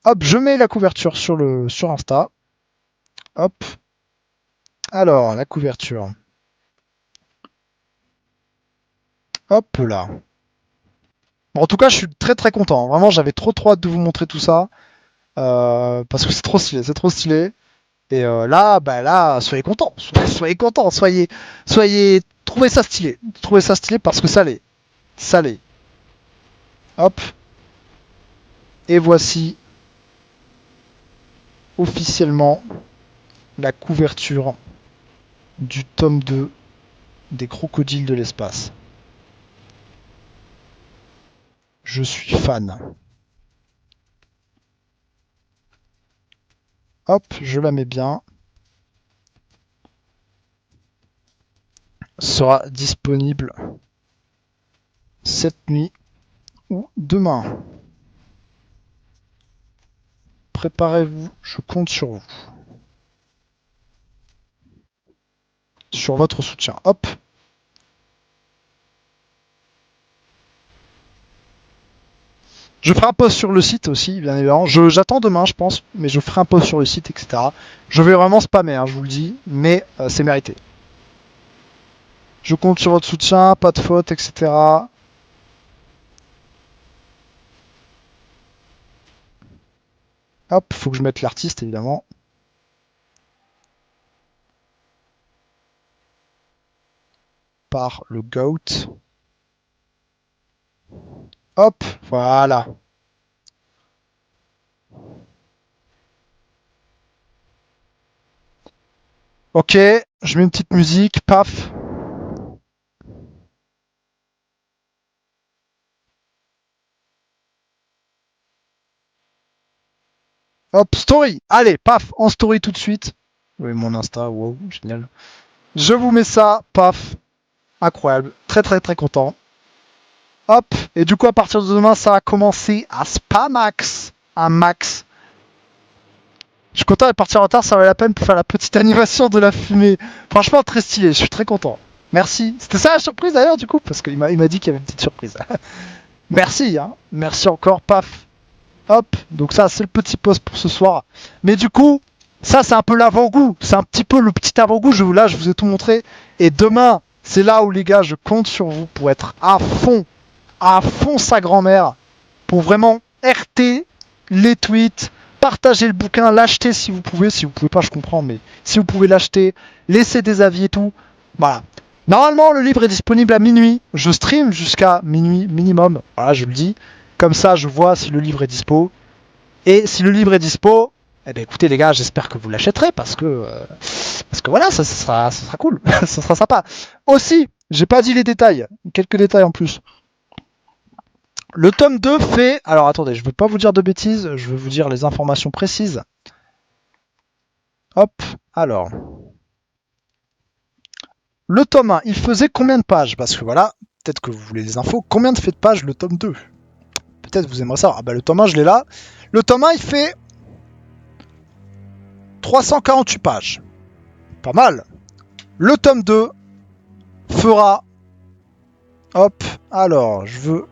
Hop, je mets la couverture sur Insta. Hop. Alors, la couverture. Hop là. Bon, en tout cas, je suis très content. Vraiment, j'avais trop hâte de vous montrer tout ça. Parce que c'est trop stylé. Et là, soyez contents, trouvez ça stylé parce que ça l'est. Hop. Et voici officiellement la couverture du tome 2 des crocodiles de l'espace. Je suis fan. Hop, je la mets bien. Sera disponible cette nuit ou demain. Préparez-vous, je compte sur vous. Sur votre soutien. Hop. Je ferai un post sur le site aussi, bien évidemment. J'attends demain, je pense, mais je ferai un post sur le site, etc. Je vais vraiment spammer, hein, je vous le dis, mais c'est mérité. Je compte sur votre soutien, pas de faute, etc. Hop, faut que je mette l'artiste, évidemment. Par le GOAT. Hop, voilà. Ok, je mets une petite musique, paf. Hop, story. Allez, paf, en story tout de suite. Oui, mon Insta, wow, génial. Je vous mets ça, paf. Incroyable, très content. Hop, et du coup à partir de demain ça va commencer à Spamax, un max. Je suis content de partir en retard, ça valait la peine pour faire la petite animation de la fumée. Franchement très stylé, je suis très content. Merci. C'était ça la surprise d'ailleurs du coup, parce qu'il m'a dit qu'il y avait une petite surprise. Merci, hein. Merci encore, paf. Hop, donc ça c'est le petit post pour ce soir. Mais du coup, ça c'est un peu l'avant-goût, c'est un petit peu le petit avant-goût, là je vous ai tout montré. Et demain, c'est là où les gars, je compte sur vous pour être à fond sa grand-mère, pour vraiment RT les tweets, partager le bouquin, l'acheter si vous pouvez pas je comprends, mais si vous pouvez l'acheter, laisser des avis et tout, voilà. Normalement le livre est disponible à minuit, je stream jusqu'à minuit minimum, voilà je le dis, comme ça je vois si le livre est dispo, et si le livre est dispo, eh ben écoutez les gars, j'espère que vous l'achèterez parce que voilà, ça sera cool, ça sera sympa. Aussi, j'ai pas dit les détails, quelques détails en plus. Le tome 2 fait... Alors attendez, je veux pas vous dire de bêtises, je veux vous dire les informations précises. Hop, alors. Le tome 1, il faisait combien de pages? Parce que voilà, peut-être que vous voulez des infos. Combien de fait de pages le tome 2? Peut-être vous aimeriez savoir. Ah bah le tome 1, je l'ai là. Le tome 1, il fait 348 pages. Pas mal. Le tome 2 fera... Hop, alors, je veux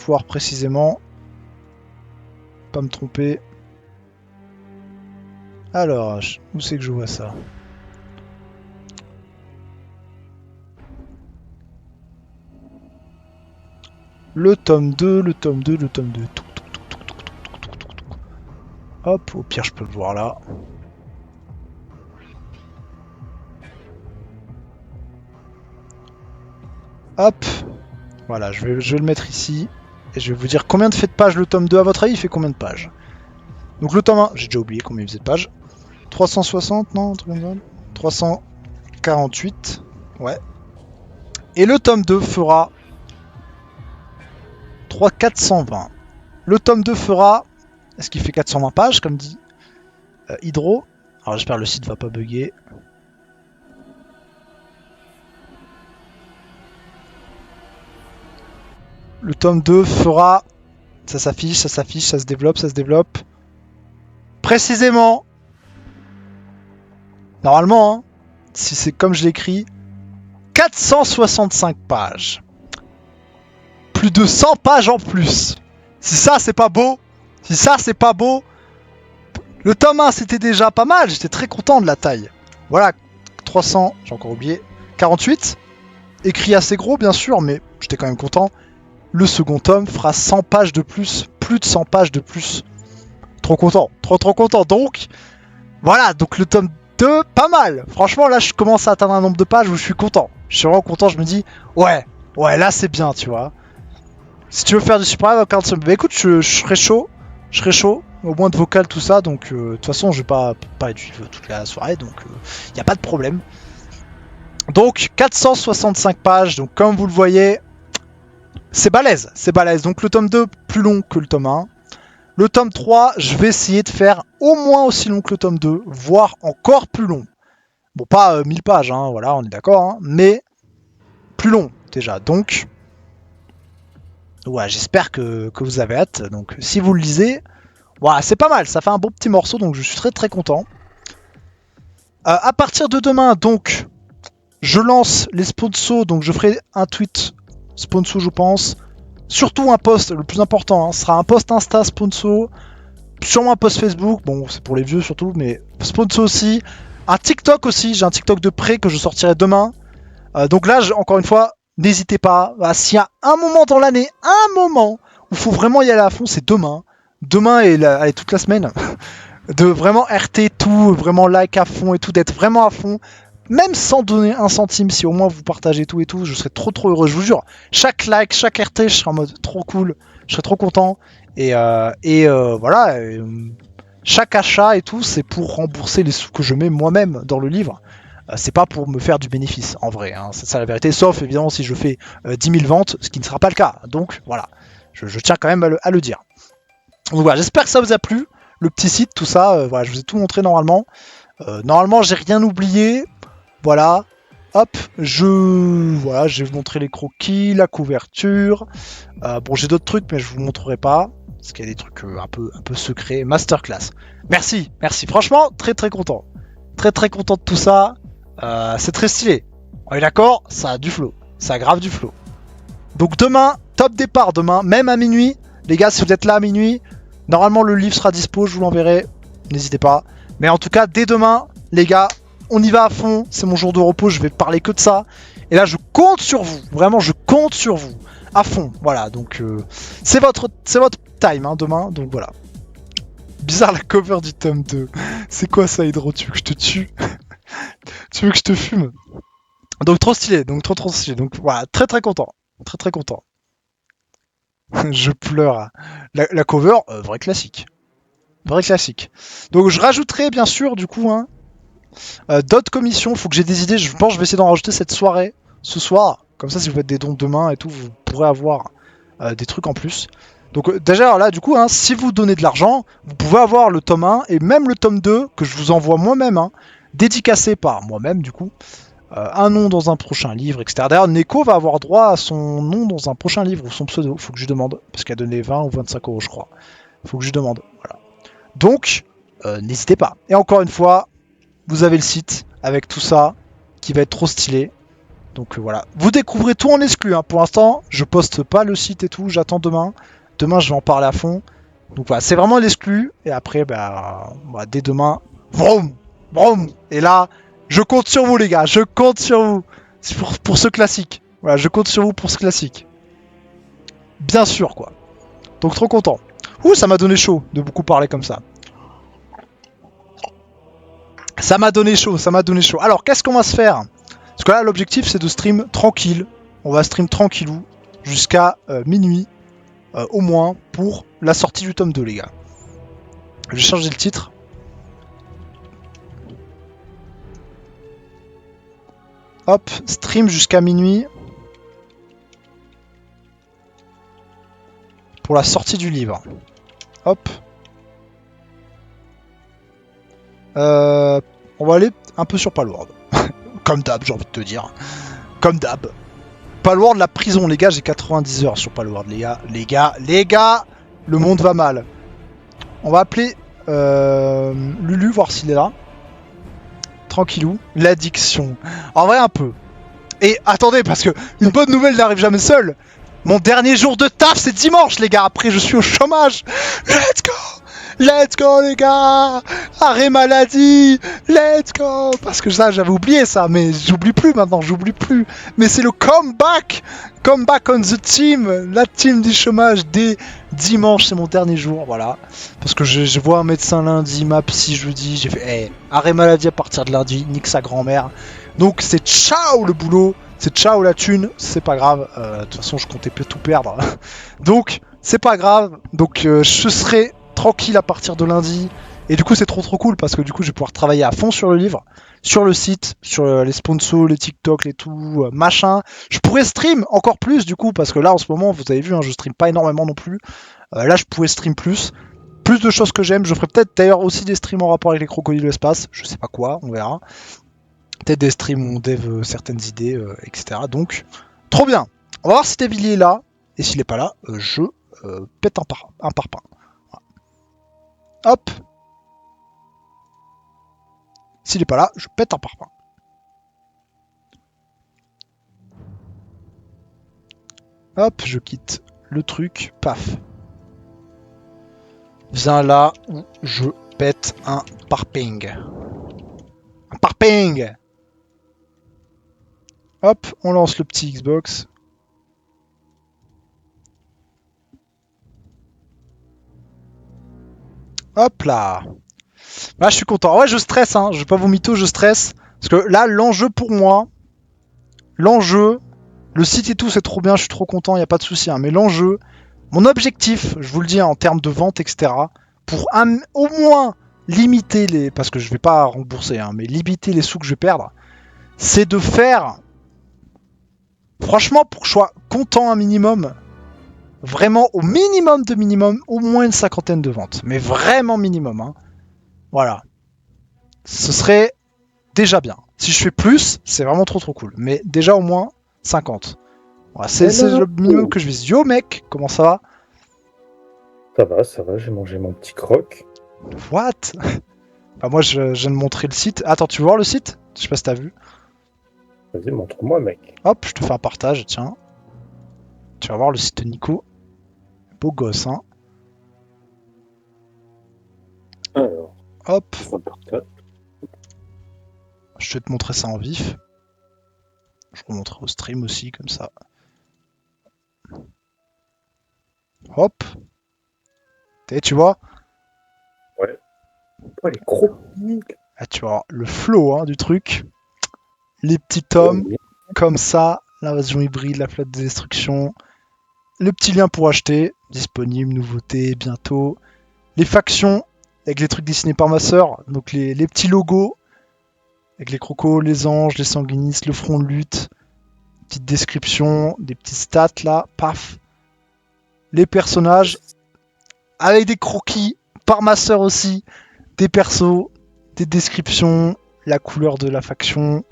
voir précisément. Pas me tromper. Alors, où c'est que je vois ça? Le tome 2, le tome 2, le tome 2. Hop, au pire, je peux le voir là. Hop. Voilà, je vais le mettre ici. Et je vais vous dire combien de fait de pages le tome 2. À votre avis, il fait combien de pages? Donc le tome 1, j'ai déjà oublié combien il faisait de pages. 360, non, 348. Ouais. Et le tome 2 fera 420. Le tome 2 fera... Est-ce qu'il fait 420 pages, comme dit Hydro? Alors j'espère que le site va pas bugger. Le tome 2 fera... Ça s'affiche, ça s'affiche, ça se développe, ça se développe. Précisément. Normalement, hein, si c'est comme je l'écris, 465 pages. Plus de 100 pages en plus. Si ça, c'est pas beau. Si ça, c'est pas beau. Le tome 1, c'était déjà pas mal. J'étais très content de la taille. Voilà, 300, j'ai encore oublié. 48. Écrit assez gros, bien sûr, mais j'étais quand même content. Le second tome fera 100 pages de plus. Plus de 100 pages de plus. Trop content. Trop content. Donc, voilà. Donc, le tome 2, pas mal. Franchement, là, je commence à atteindre un nombre de pages où je suis content. Je suis vraiment content. Je me dis, ouais, là, c'est bien, tu vois. Si tu veux faire du super dans 40 secondes, bah écoute, je serais chaud. Je serais chaud. Au moins de vocal, tout ça. Donc, de toute façon, je vais pas être vive toute la soirée. Donc, il n'y a pas de problème. Donc, 465 pages. Donc, comme vous le voyez, c'est balèze. C'est balèze. Donc, le tome 2, plus long que le tome 1. Le tome 3, je vais essayer de faire au moins aussi long que le tome 2, voire encore plus long. Bon, pas 1000 pages, hein, voilà, on est d'accord, hein, mais plus long déjà. Donc, ouais, j'espère que vous avez hâte. Donc, si vous le lisez, voilà, c'est pas mal, ça fait un bon petit morceau, donc je suis très content. À partir de demain, donc, je lance les sponsors, donc je ferai un tweet sponsor, je pense. Surtout un post, le plus important, hein, sera un post Insta sponsor, sûrement un post Facebook, bon c'est pour les vieux surtout, mais sponsor aussi, un TikTok aussi, j'ai un TikTok de prêt que je sortirai demain. Donc là, encore une fois, n'hésitez pas, s'il y a un moment dans l'année, un moment où il faut vraiment y aller à fond, c'est demain. Demain et allez, toute la semaine, de vraiment RT tout, vraiment like à fond et tout, d'être vraiment à fond. Même sans donner un centime, si au moins vous partagez tout et tout, je serais trop heureux, je vous jure. Chaque like, chaque RT, je serais en mode trop cool, je serais trop content. Et voilà, chaque achat et tout, c'est pour rembourser les sous que je mets moi-même dans le livre. C'est pas pour me faire du bénéfice, en vrai. Hein, c'est ça la vérité, sauf évidemment si je fais 10 000 ventes, ce qui ne sera pas le cas. Donc voilà, je tiens quand même à le dire. Donc voilà, j'espère que ça vous a plu. Le petit site, tout ça, voilà, je vous ai tout montré normalement. Normalement, j'ai rien oublié. Voilà, hop, je vais vous montrer les croquis, la couverture. Bon, j'ai d'autres trucs, mais je vous montrerai pas parce qu'il y a des trucs un peu secrets. Masterclass. Merci. Franchement, très content. Très content de tout ça. C'est très stylé. On est d'accord, ça a du flow. Ça a grave du flow. Donc demain, top départ demain, même à minuit. Les gars, si vous êtes là à minuit, normalement le livre sera dispo, je vous l'enverrai. N'hésitez pas. Mais en tout cas, dès demain, les gars, on y va à fond. C'est mon jour de repos, je vais parler que de ça. Et là, je compte sur vous. Vraiment, je compte sur vous. À fond. Voilà, donc c'est votre time hein, demain. Donc voilà. Bizarre la cover du tome 2. C'est quoi ça, Hydro? Tu veux que je te tue? Tu veux que je te fume? Donc trop stylé, donc trop stylé. Donc voilà, très content. Très content. Je pleure. La cover, vrai classique. Vrai classique. Donc je rajouterai bien sûr du coup d'autres commissions. Faut que j'ai des idées. Je pense que je vais essayer d'en rajouter cette soirée, ce soir. Comme ça, si vous faites des dons demain et tout, vous pourrez avoir des trucs en plus. Donc déjà là du coup, hein, si vous donnez de l'argent, vous pouvez avoir le tome 1 et même le tome 2 que je vous envoie moi-même, hein, dédicacé par moi-même du coup, un nom dans un prochain livre, etc. D'ailleurs, Neko va avoir droit à son nom dans un prochain livre ou son pseudo, faut que je lui demande, parce qu'elle a donné 20 ou 25 euros je crois. Faut que je lui demande, voilà. Donc, n'hésitez pas. Et encore une fois, vous avez le site avec tout ça qui va être trop stylé. Donc voilà, vous découvrez tout en exclu. Hein. Pour l'instant, je poste pas le site et tout. J'attends demain. Demain, je vais en parler à fond. Donc voilà, c'est vraiment l'exclu. Et après, dès demain, vroom, vroom. Et là, je compte sur vous, les gars. Je compte sur vous pour ce classique. Voilà, je compte sur vous pour ce classique. Bien sûr, quoi. Donc trop content. Ouh, ça m'a donné chaud de beaucoup parler comme ça. Ça m'a donné chaud, ça m'a donné chaud. Alors, qu'est-ce qu'on va se faire? Parce que là, l'objectif, c'est de stream tranquille. On va stream tranquillou jusqu'à minuit, au moins, pour la sortie du tome 2, les gars. Je vais changer le titre. Hop, stream jusqu'à minuit. Pour la sortie du livre. Hop. On va aller un peu sur Palworld. Comme d'hab, j'ai envie de te dire. Comme d'hab. Palworld, la prison, les gars, j'ai 90 heures sur Palworld, les gars, le monde va mal. On va appeler Lulu, voir s'il est là. Tranquillou. L'addiction. En vrai, un peu. Et attendez, parce que une bonne nouvelle n'arrive jamais seule. Mon dernier jour de taf, c'est dimanche, les gars. Après, je suis au chômage. Let's go! Let's go, les gars! Arrêt maladie! Let's go! Parce que ça, j'avais oublié ça, mais j'oublie plus maintenant, j'oublie plus. Mais c'est le comeback! Comeback on the team! La team du chômage dès dimanche, c'est mon dernier jour, voilà. Parce que je vois un médecin lundi, ma psy jeudi, j'ai fait, hey, arrêt maladie à partir de lundi, nique sa grand-mère. Donc c'est ciao le boulot! C'est ciao la thune, c'est pas grave. De toute façon, je comptais tout perdre. Donc, c'est pas grave. Donc, je serai tranquille à partir de lundi. Et du coup, c'est trop cool parce que du coup, je vais pouvoir travailler à fond sur le livre, sur le site, sur les sponsors, les TikTok, les tout, machin. Je pourrais stream encore plus du coup parce que là, en ce moment, vous avez vu, hein, je stream pas énormément non plus. Là, je pourrais stream plus. Plus de choses que j'aime. Je ferai peut-être d'ailleurs aussi des streams en rapport avec les crocodiles de l'espace. Je sais pas quoi, on verra. Peut-être des streams où on dev certaines idées, etc. Donc, trop bien. On va voir si Davillier est là. Et s'il est pas là, je pète un parpaing. Voilà. Hop. S'il est pas là, je pète un parpaing. Hop, je quitte le truc. Paf. Viens là où je pète un parping. Un parping. Hop, on lance le petit Xbox. Hop là. Là, je suis content. Ouais, je stresse, hein. Je vais pas vous mytho, je stresse. Parce que là, l'enjeu pour moi, l'enjeu, le site et tout, c'est trop bien, je suis trop content, il n'y a pas de souci. Hein. Mais l'enjeu, mon objectif, je vous le dis, hein, en termes de vente, etc., pour au moins limiter les... Parce que je vais pas rembourser, hein, mais limiter les sous que je vais perdre, c'est de faire... Franchement, pour que je sois content un minimum, vraiment au minimum de minimum, au moins une cinquantaine de ventes. Mais vraiment minimum. Hein. Voilà. Ce serait déjà bien. Si je fais plus, c'est vraiment trop cool. Mais déjà au moins 50. Voilà, c'est le minimum que je vise. Yo mec, comment ça va? Ça va, j'ai mangé mon petit croc. What? Bah moi je viens de montrer le site. Attends, tu veux voir le site? Je sais pas si t'as vu. Vas-y, montre-moi, mec. Hop, je te fais un partage, tiens. Tu vas voir le site de Nico. Beau gosse, hein. Alors, Hop, ça part là. je vais te montrer ça en vif. Je vous montrer au stream aussi, comme ça. Hop. Et tu vois? Ouais. Oh, les chroniques. Là, tu vois le flow hein, du truc. Les petits tomes, comme ça. L'invasion hybride, la flotte de destruction. Le petit lien pour acheter. Disponible, nouveauté, bientôt. Les factions, avec les trucs dessinés par ma sœur. Donc les petits logos. Avec les crocos, les anges, les sanguinistes, le front de lutte. Petite description, des petits stats là. Paf. les personnages, avec des croquis, par ma sœur aussi, des persos, des descriptions, la couleur de la faction,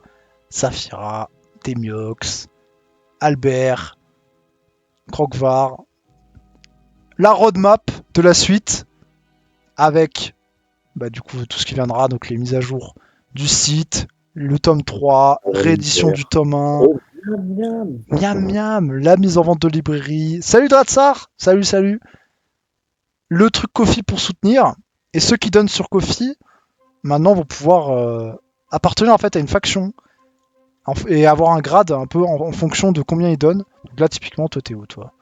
Saphira, Demiox, Albert, Krogvar, la roadmap de la suite, avec du coup tout ce qui viendra, donc les mises à jour du site, le tome 3, réédition du tome 1, Oh, miam, miam miam, la mise en vente de librairie. Salut Dratsar, salut. Le truc Kofi pour soutenir, et ceux qui donnent sur Kofi, maintenant vont pouvoir appartenir en fait à une faction et avoir un grade un peu en fonction de combien ils donnent. Donc là typiquement toi t'es où toi?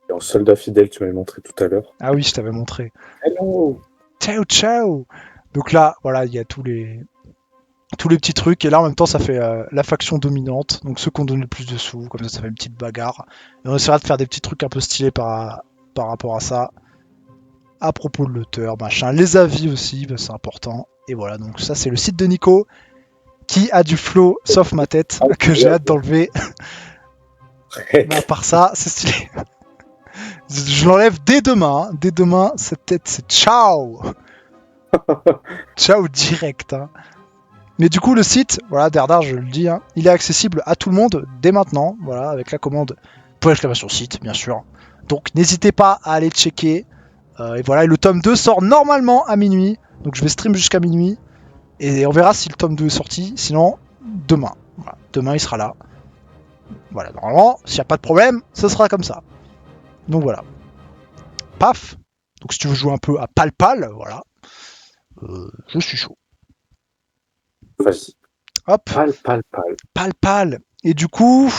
Et en soldat fidèle, tu m'avais montré tout à l'heure. Ah oui je t'avais montré. Hello. Ciao. Donc là voilà il y a tous les petits trucs et là en même temps ça fait la faction dominante, donc ceux qui ont donné le plus de sous, comme ça fait une petite bagarre. Et on essaiera de faire des petits trucs un peu stylés par rapport à ça. À propos de l'auteur, machin, les avis aussi, c'est important. Et voilà, donc ça c'est le site de Nico qui a du flow, sauf ma tête, que j'ai hâte d'enlever. Mais à part ça, c'est stylé. Je l'enlève dès demain. Dès demain, cette tête, c'est ciao. Ciao direct. Hein. Mais du coup, le site, voilà, Derdar, je le dis, hein, il est accessible à tout le monde dès maintenant, voilà, avec la commande pour l'exclamation site, bien sûr. Donc n'hésitez pas à aller checker. Et voilà, et le tome 2 sort normalement à minuit. Donc je vais stream jusqu'à minuit. Et on verra si le tome 2 est sorti. Sinon, demain. Voilà. Demain, il sera là. Voilà, normalement, s'il n'y a pas de problème, ce sera comme ça. Donc voilà. Paf. Donc si tu veux jouer un peu à Pal-Pal, voilà. Je suis chaud. Vas-y. Hop. Pal. Pal-Pal. Et du coup,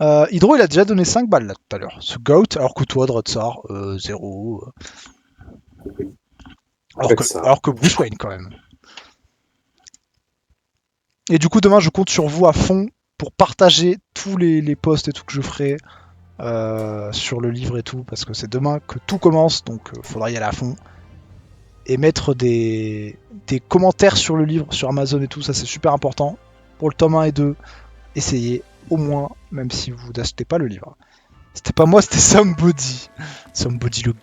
Hydro, il a déjà donné 5 balles là tout à l'heure. Ce Goat, alors que toi, Drotsar, 0. Alors que Bruce Wayne, quand même. Et du coup, demain, je compte sur vous à fond pour partager tous les posts et tout que je ferai sur le livre et tout, parce que c'est demain que tout commence, donc faudra y aller à fond. Et mettre des commentaires sur le livre, sur Amazon et tout, ça c'est super important. Pour le tome 1 et 2, essayez au moins, même si vous n'achetez pas le livre. C'était pas moi, c'était Somebody. Somebody le